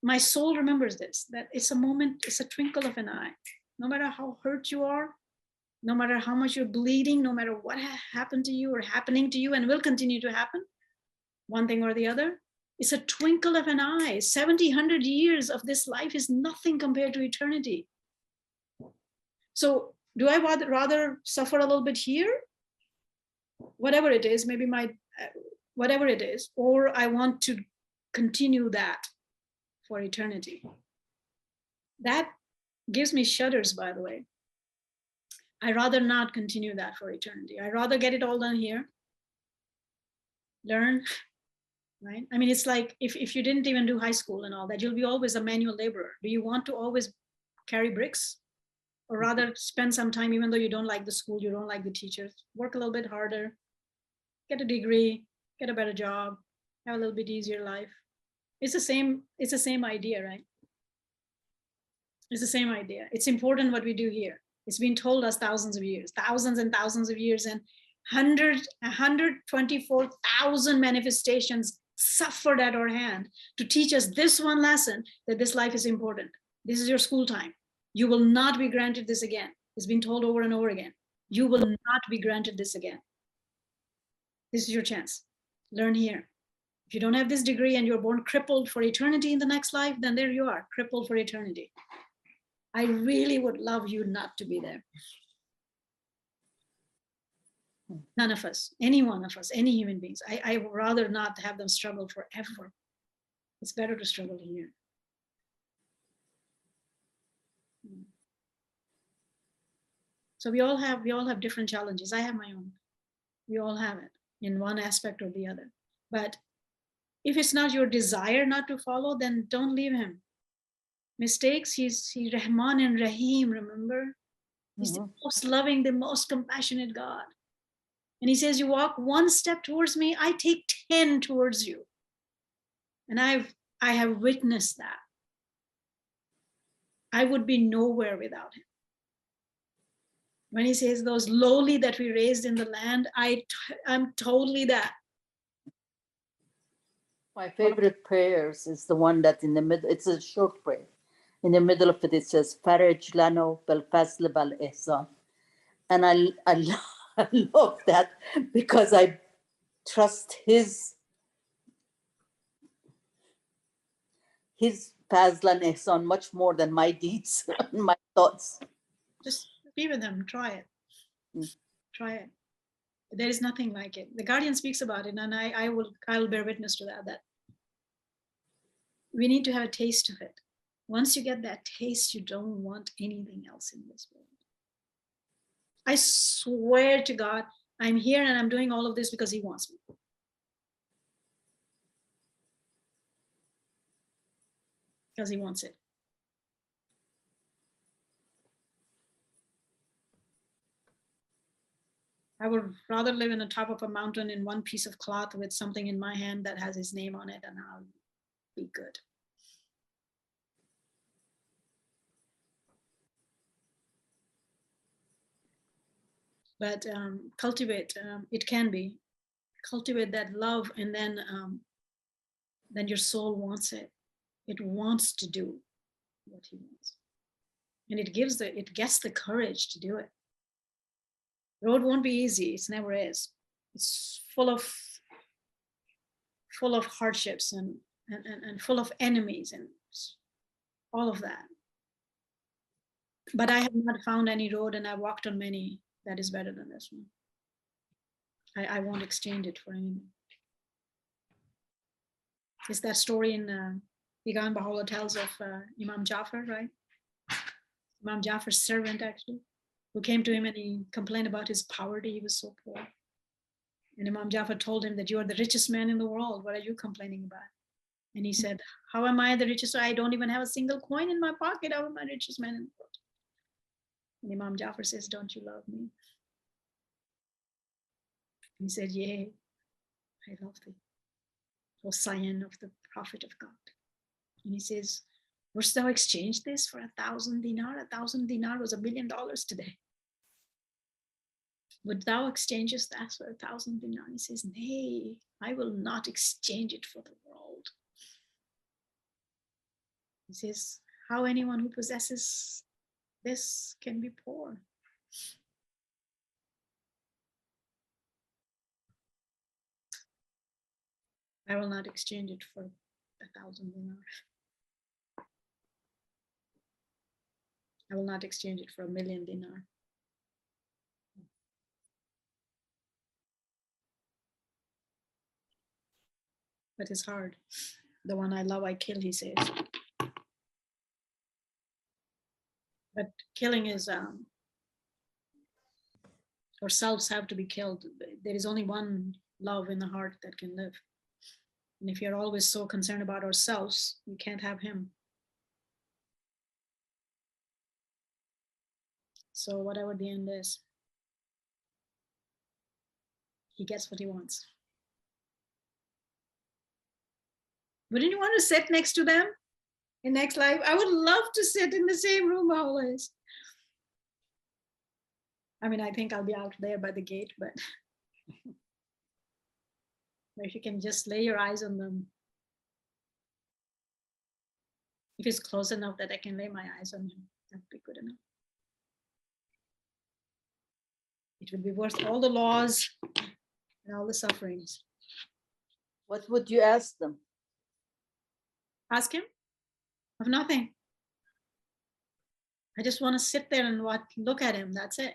my soul remembers this, that it's a moment, it's a twinkle of an eye. No matter how hurt you are, no matter how much you're bleeding, no matter what happened to you or happening to you and will continue to happen, one thing or the other, it's a twinkle of an eye. 70, 100 years of this life is nothing compared to eternity. So do I rather suffer a little bit here? Whatever it is, maybe whatever it is, or I want to continue that for eternity. That gives me shudders, by the way. I rather not continue that for eternity. I rather get it all done here, learn, right? I mean, it's like if you didn't even do high school and all that, you'll be always a manual laborer. Do you want to always carry bricks? Or rather spend some time, even though you don't like the school, you don't like the teachers, work a little bit harder, get a degree, get a better job, have a little bit easier life. It's the same idea, right? It's the same idea. It's important what we do here. It's been told us thousands of years, thousands and thousands of years, and 124,000 manifestations suffered at our hand to teach us this one lesson, that this life is important. This is your school time. You will not be granted this again. It's been told over and over again. You will not be granted this again. This is your chance. Learn here. If you don't have this degree and you're born crippled for eternity in the next life, then there you are, crippled for eternity. I really would love you not to be there. None of us, any one of us, any human beings. I would rather not have them struggle forever. It's better to struggle here. So we all have different challenges. I have my own. We all have it in one aspect or the other. But if it's not your desire not to follow, then don't leave him. Mistakes, he's Rahman and Rahim, remember? He's the most loving, the most compassionate God. And he says, you walk one step towards me, I take 10 towards you. And I have witnessed that. I would be nowhere without him. When he says those lowly that we raised in the land, I'm totally that. My favorite prayers is the one that in the middle, it's a short prayer. In the middle of it, it says, Faraj lano bal fazl bal ihsan. And I love that because I trust his fazl and ihsan much more than my deeds and my thoughts. Just be with him, try it. Try it. There is nothing like it. The Guardian speaks about it, and I'll bear witness to that we need to have a taste of it. Once you get that taste, you don't want anything else in this world. I swear to God, I'm here and I'm doing all of this because he wants me. Because he wants it. I would rather live in the top of a mountain in one piece of cloth with something in my hand that has his name on it, and I'll be good. But cultivate, it can be, cultivate that love, and then your soul wants it. It wants to do what he wants. And it gets the courage to do it. The road won't be easy, it never is. It's full of hardships and full of enemies and all of that. But I have not found any road, and I walked on many that is better than this one. I won't exchange it for anything. It's that story in Igan Baha'u'llah tells of Imam Jafar, right? Imam Jafar's servant, actually, who came to him and he complained about his poverty. He was so poor. And Imam Jafar told him that you are the richest man in the world. What are you complaining about? And he said, how am I the richest? I don't even have a single coin in my pocket. How am I the richest man in the world? And Imam Jafar says, don't you love me? He said, yea, I love thee, O scion of the prophet of God. And he says, wouldst thou exchange this for 1,000 dinar? 1,000 dinar was $1 million today. Would thou exchange that for 1,000 dinar? He says, nay, I will not exchange it for the world. He says, how anyone who possesses this can be poor? I will not exchange it for 1,000 dinar. I will not exchange it for 1,000,000 dinar. But it's hard. The one I love, I kill, he says. But killing is, ourselves have to be killed. There is only one love in the heart that can live. And if you're always so concerned about ourselves, you can't have him. So whatever the end is, he gets what he wants. Wouldn't you want to sit next to them in next life? I would love to sit in the same room always. I mean, I think I'll be out there by the gate, but if you can just lay your eyes on them. If it's close enough that I can lay my eyes on him, that'd be good enough. It will be worth all the laws and all the sufferings. What would you ask them? Ask him of nothing. I just want to sit there and look at him. That's it.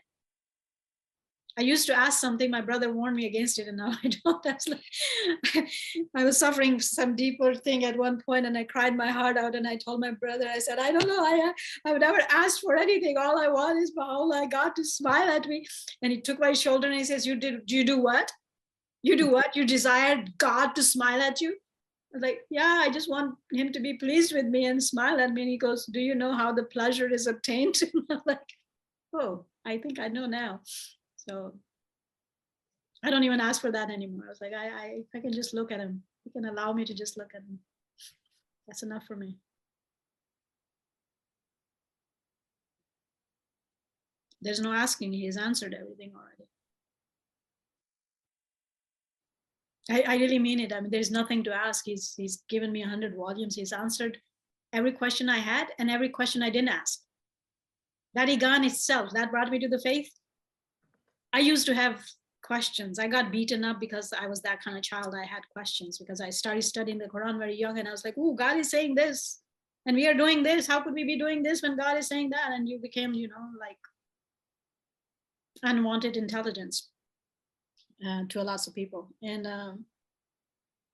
I used to ask something, my brother warned me against it, and now I don't. That's like, I was suffering some deeper thing at one point, and I cried my heart out, and I told my brother, I said, I don't know, I would never ask for anything. All I want is for all I got to smile at me. And he took my shoulder and he says, you do what? You do what? You desired God to smile at you? I was like, yeah, I just want him to be pleased with me and smile at me. And he goes, do you know how the pleasure is obtained? I'm like, oh, I think I know now. So I don't even ask for that anymore. I was like, I can just look at him. He can allow me to just look at him. That's enough for me. There's no asking. He has answered everything already. I really mean it. I mean, there's nothing to ask. He's given me 100 volumes. He's answered every question I had and every question I didn't ask. That Igan itself, that brought me to the faith. I used to have questions. I got beaten up because I was that kind of child. I had questions because I started studying the Quran very young, and I was like, oh, God is saying this and we are doing this. How could we be doing this when God is saying that? And you became, like unwanted intelligence to lots of people. And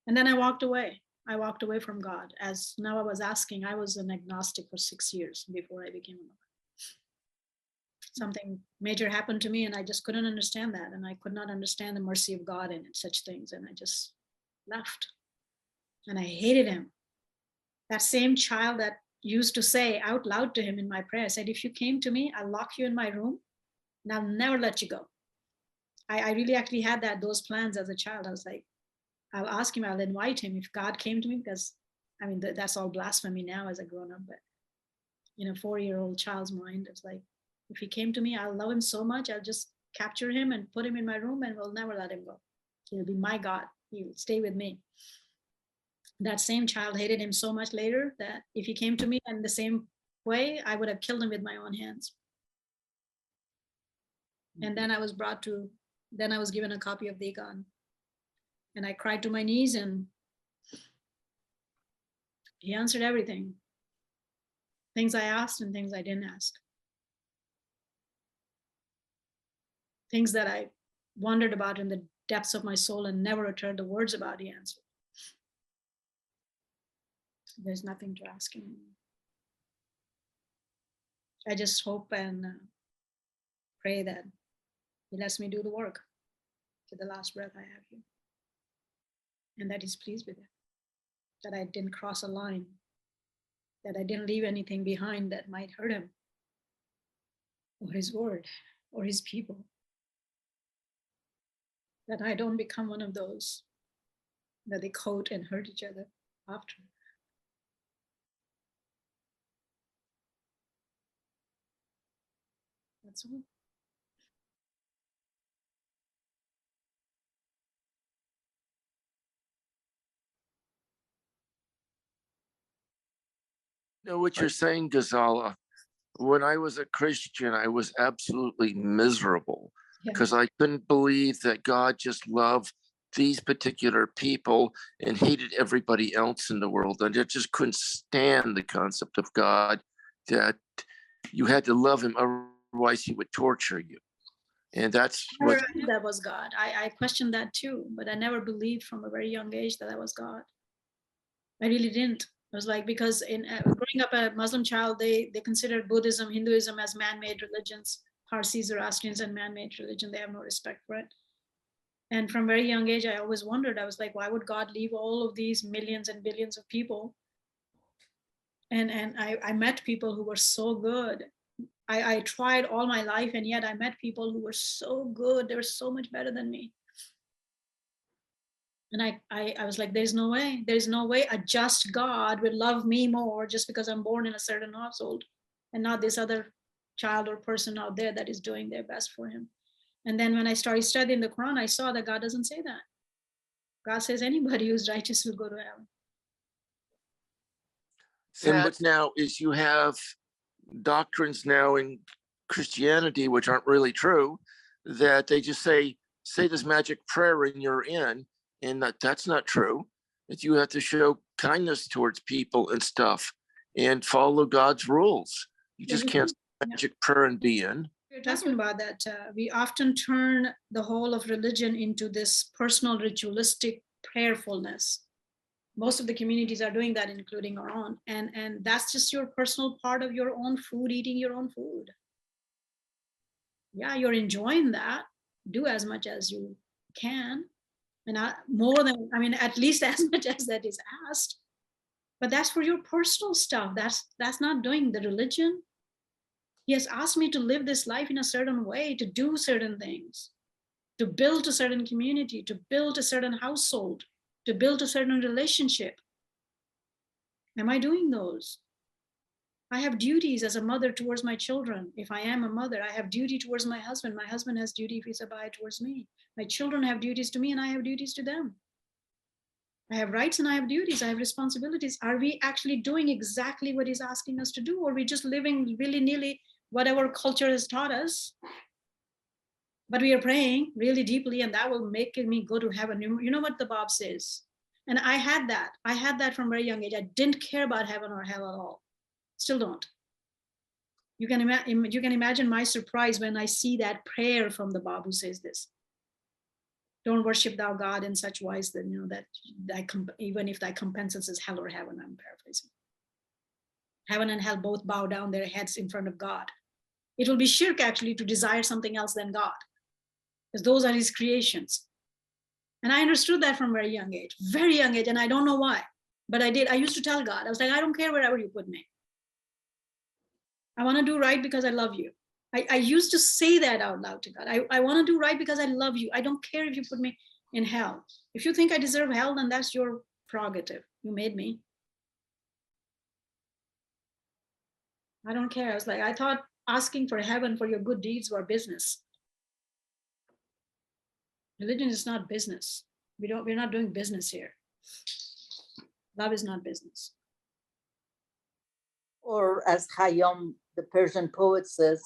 then I walked away. I walked away from God. As now I was asking, I was an agnostic for 6 years before I became a Muslim. Something major happened to me and I just couldn't understand that. And I could not understand the mercy of God in such things. And I just left. And I hated him. That same child that used to say out loud to him in my prayer, I said, if you came to me, I'll lock you in my room and I'll never let you go. I really actually had those plans as a child. I was like, I'll ask him, I'll invite him if God came to me, because I mean, that's all blasphemy now as a grown up, but 4-year-old child's mind, it's like, if he came to me, I'll love him so much, I'll just capture him and put him in my room and we'll never let him go. He'll be my God. He'll stay with me. That same child hated him so much later that if he came to me in the same way, I would have killed him with my own hands. And then I was given a copy of the Igan. And I cried to my knees and he answered everything. Things I asked and things I didn't ask. Things that I wondered about in the depths of my soul and never uttered the words about, he answered. There's nothing to ask him. I just hope and pray that he lets me do the work to the last breath I have here. And that he's pleased with it. That I didn't cross a line. That I didn't leave anything behind that might hurt him. Or his word. Or his people. That I don't become one of those that they quote and hurt each other after. That's all. Know what you're saying, Ghazala. When I was a Christian, I was absolutely miserable because I couldn't believe that God just loved these particular people and hated everybody else in the world. And I just couldn't stand the concept of God, that you had to love him, otherwise he would torture you. And that's what I knew that was God. I questioned that too, but I never believed from a very young age that was God. I really didn't. It was like, because in growing up a Muslim child, they considered Buddhism, Hinduism as man-made religions. Parsis, Zoroastrians, and man-made religion. They have no respect for it. And from very young age, I always wondered. I was like, why would God leave all of these millions and billions of people? And I met people who were so good. I tried all my life, and yet I met people who were so good. They were so much better than me. And I was like, there's no way a just God would love me more just because I'm born in a certain household and not this other child or person out there that is doing their best for him. And then when I started studying the Quran, I saw that God doesn't say that. God says anybody who's righteous will go to heaven. And what now is you have doctrines now in Christianity, which aren't really true, that they just say this magic prayer and you're in. and that's not true. That you have to show kindness towards people and stuff and follow God's rules. You just can't magic prayer and be in. We're talking about that. We often turn the whole of religion into this personal ritualistic prayerfulness. Most of the communities are doing that, including our own. And that's just your personal part of your own food, eating your own food. Yeah, you're enjoying that. Do as much as you can. And at least as much as that is asked. But that's for your personal stuff. That's not doing the religion. He has asked me to live this life in a certain way, to do certain things, to build a certain community, to build a certain household, to build a certain relationship. Am I doing those? I have duties as a mother towards my children. If I am a mother, I have duty towards my husband. My husband has duty if he's a buyer towards me. My children have duties to me and I have duties to them. I have rights and I have duties. I have responsibilities. Are we actually doing exactly what he's asking us to do? Or are we just living willy-nilly whatever culture has taught us? But we are praying really deeply and that will make me go to heaven. You know what the Bob says? And I had that from a very young age. I didn't care about heaven or hell at all. Still don't. You can imagine my surprise when I see that prayer from the Bob who says this. Don't worship thou God in such wise that, even if thy compensance is hell or heaven, I'm paraphrasing. Heaven and hell both bow down their heads in front of God. It will be shirk actually to desire something else than God, because those are his creations. And I understood that from a very young age, and I don't know why, but I did. I used to tell God, I was like, I don't care wherever you put me. I want to do right because I love you. I used to say that out loud to God. I want to do right because I love you. I don't care if you put me in hell. If you think I deserve hell, then that's your prerogative. You made me. I don't care. I was like, I thought asking for heaven for your good deeds were business. Religion is not business. We're not doing business here. Love is not business. Or as Khayyam, the Persian poet, says,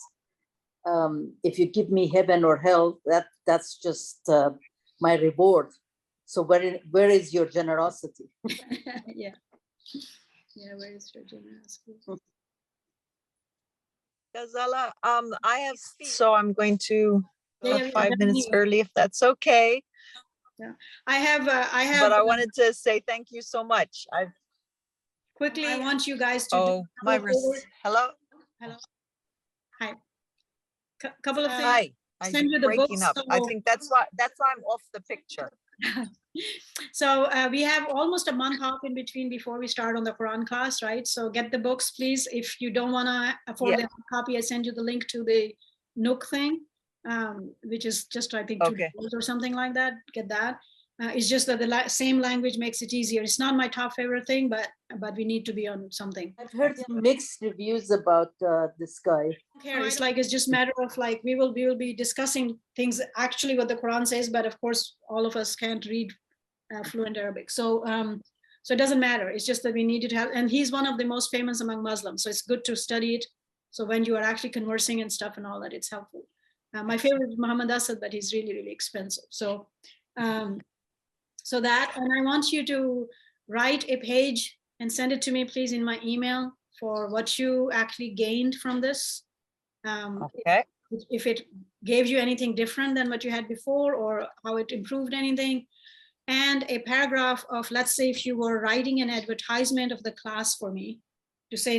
if you give me heaven or hell, that's just my reward. So where is your generosity? Yeah, where is your generosity? Ghazala, I have so I'm going to 5 minutes early, if that's okay. Yeah, I have. But I wanted to say thank you so much. Quickly, I want you guys to. Oh, hello. Hi. Couple of things. Hi. Send you the breaking books. up. I think that's why I'm off the picture. So we have almost a month off in between before we start on the Quran class, right? So get the books, please. If you don't want to afford the copy, I send you the link to the Nook thing, which is just, I think, $2 or something like that. Get that. It's just that the same language makes it easier. It's not my top favorite thing, but we need to be on something. I've heard some mixed reviews about this guy. It's like, it's just matter of like, we will be discussing things actually what the Quran says, but of course all of us can't read fluent Arabic. So it doesn't matter. It's just that we needed to have, and he's one of the most famous among Muslims. So it's good to study it. So when you are actually conversing and stuff and all that, it's helpful. My favorite is Muhammad Asad, but he's really, really expensive. So that, and I want you to write a page and send it to me, please, in my email for what you actually gained from this. If it gave you anything different than what you had before, or how it improved anything. And a paragraph of, let's say, if you were writing an advertisement of the class for me, to say,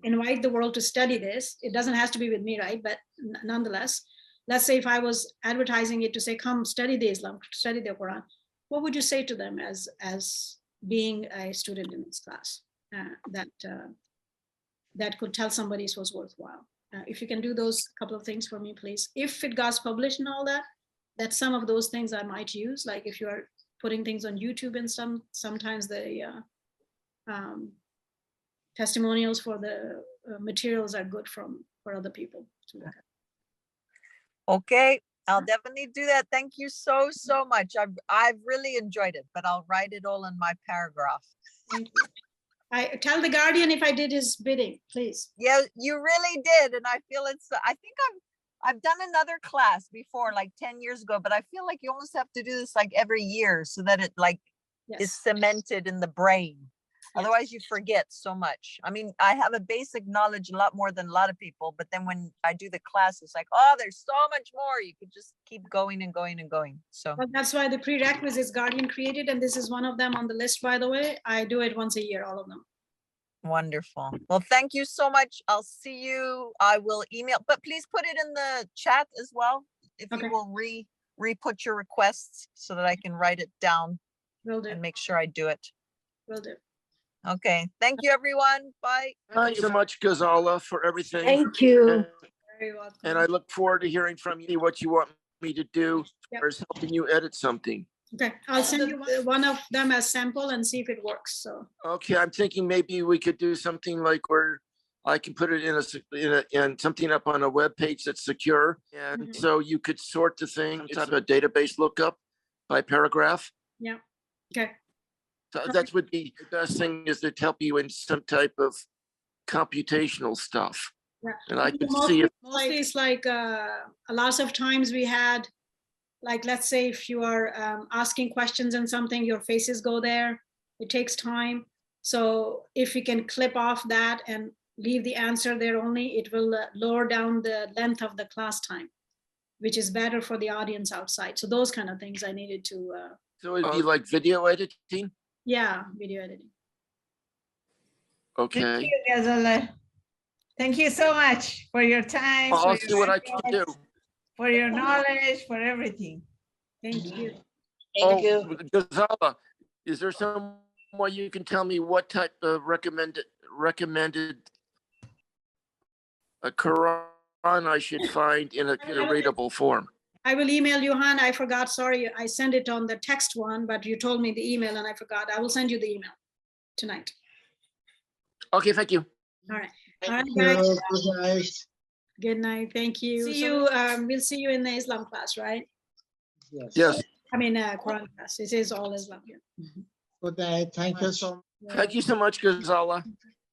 invite the world to study this. It doesn't have to be with me, right? But nonetheless, let's say if I was advertising it to say, come study the Islam, study the Quran, what would you say to them as being a student in this class that could tell somebody it was worthwhile? If you can do those couple of things for me, please. If it got published and all that, that's some of those things I might use. Like if you are putting things on YouTube and sometimes the testimonials for the materials are good for other people to look at. Okay, I'll definitely do that. Thank you so much. I've really enjoyed it, but I'll write it all in my paragraph. Thank you. I tell the Guardian if I did his bidding, please. Yeah, you really did, and I feel I think I've done another class before, like 10 years ago, but I feel like you almost have to do this like every year so that it like is Yes. cemented in the brain. Otherwise you forget so much. I mean, I have a basic knowledge a lot more than a lot of people, but then when I do the class, it's like, oh, there's so much more. You could just keep going and going and going. So Well, that's why the prerequisites Guardian created, and this is one of them on the list, by the way. I do it once a year, all of them. wonderful. Well, thank you so much. I'll see you. I will email, but please put it in the chat as well. If Okay. you will re-put your requests so that I can write it down Will do. and make sure I do it. Will do. Okay. Thank you, everyone. Bye. Thanks so much, Ghazala, for everything. Thank you. Very welcome. And I look forward to hearing from you what you want me to do Yep. or is helping you edit something. Okay, I'll send you one of them as sample and see if it works. So Okay, I'm thinking maybe we could do something like where I can put it in something up on a web page that's secure. And Mhm. so you could sort the thing, it's a database lookup by paragraph. yeah, okay. So that would be the best thing, is to help you in some type of computational stuff. Yeah. And I could Mostly, see if mostly it's like a lot of times we had, like, let's say if you are asking questions and something, your faces go there. It takes time. So if we can clip off that and leave the answer there only, it will lower down the length of the class time, which is better for the audience outside. So those kind of things I needed to, so it'd be like video editing. yeah, video editing. Thank Okay, you, Ghazala. Thank you so much for your time, I'll for see your what I can do. efforts, for your knowledge, for everything. Thank you. Thank you. Ghazala, is there some way you can tell me what type of recommended Quran I should find in a readable form? I will email you, Han. I forgot, sorry. I sent it on the text one, but you told me the email and I forgot. I will send you the email tonight. Okay, thank you. All right. All right, Thank guys. you. Good night. Good night. Thank you. See you. We'll see you in the Islam class, right? Yes. Yes, I mean, Quran class. It is all Islam here. Good night. Thank you so much. thank you so much, Ghazala.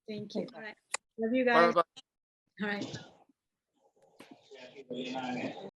Thank you. All right. Love you Bye guys. bye. All right.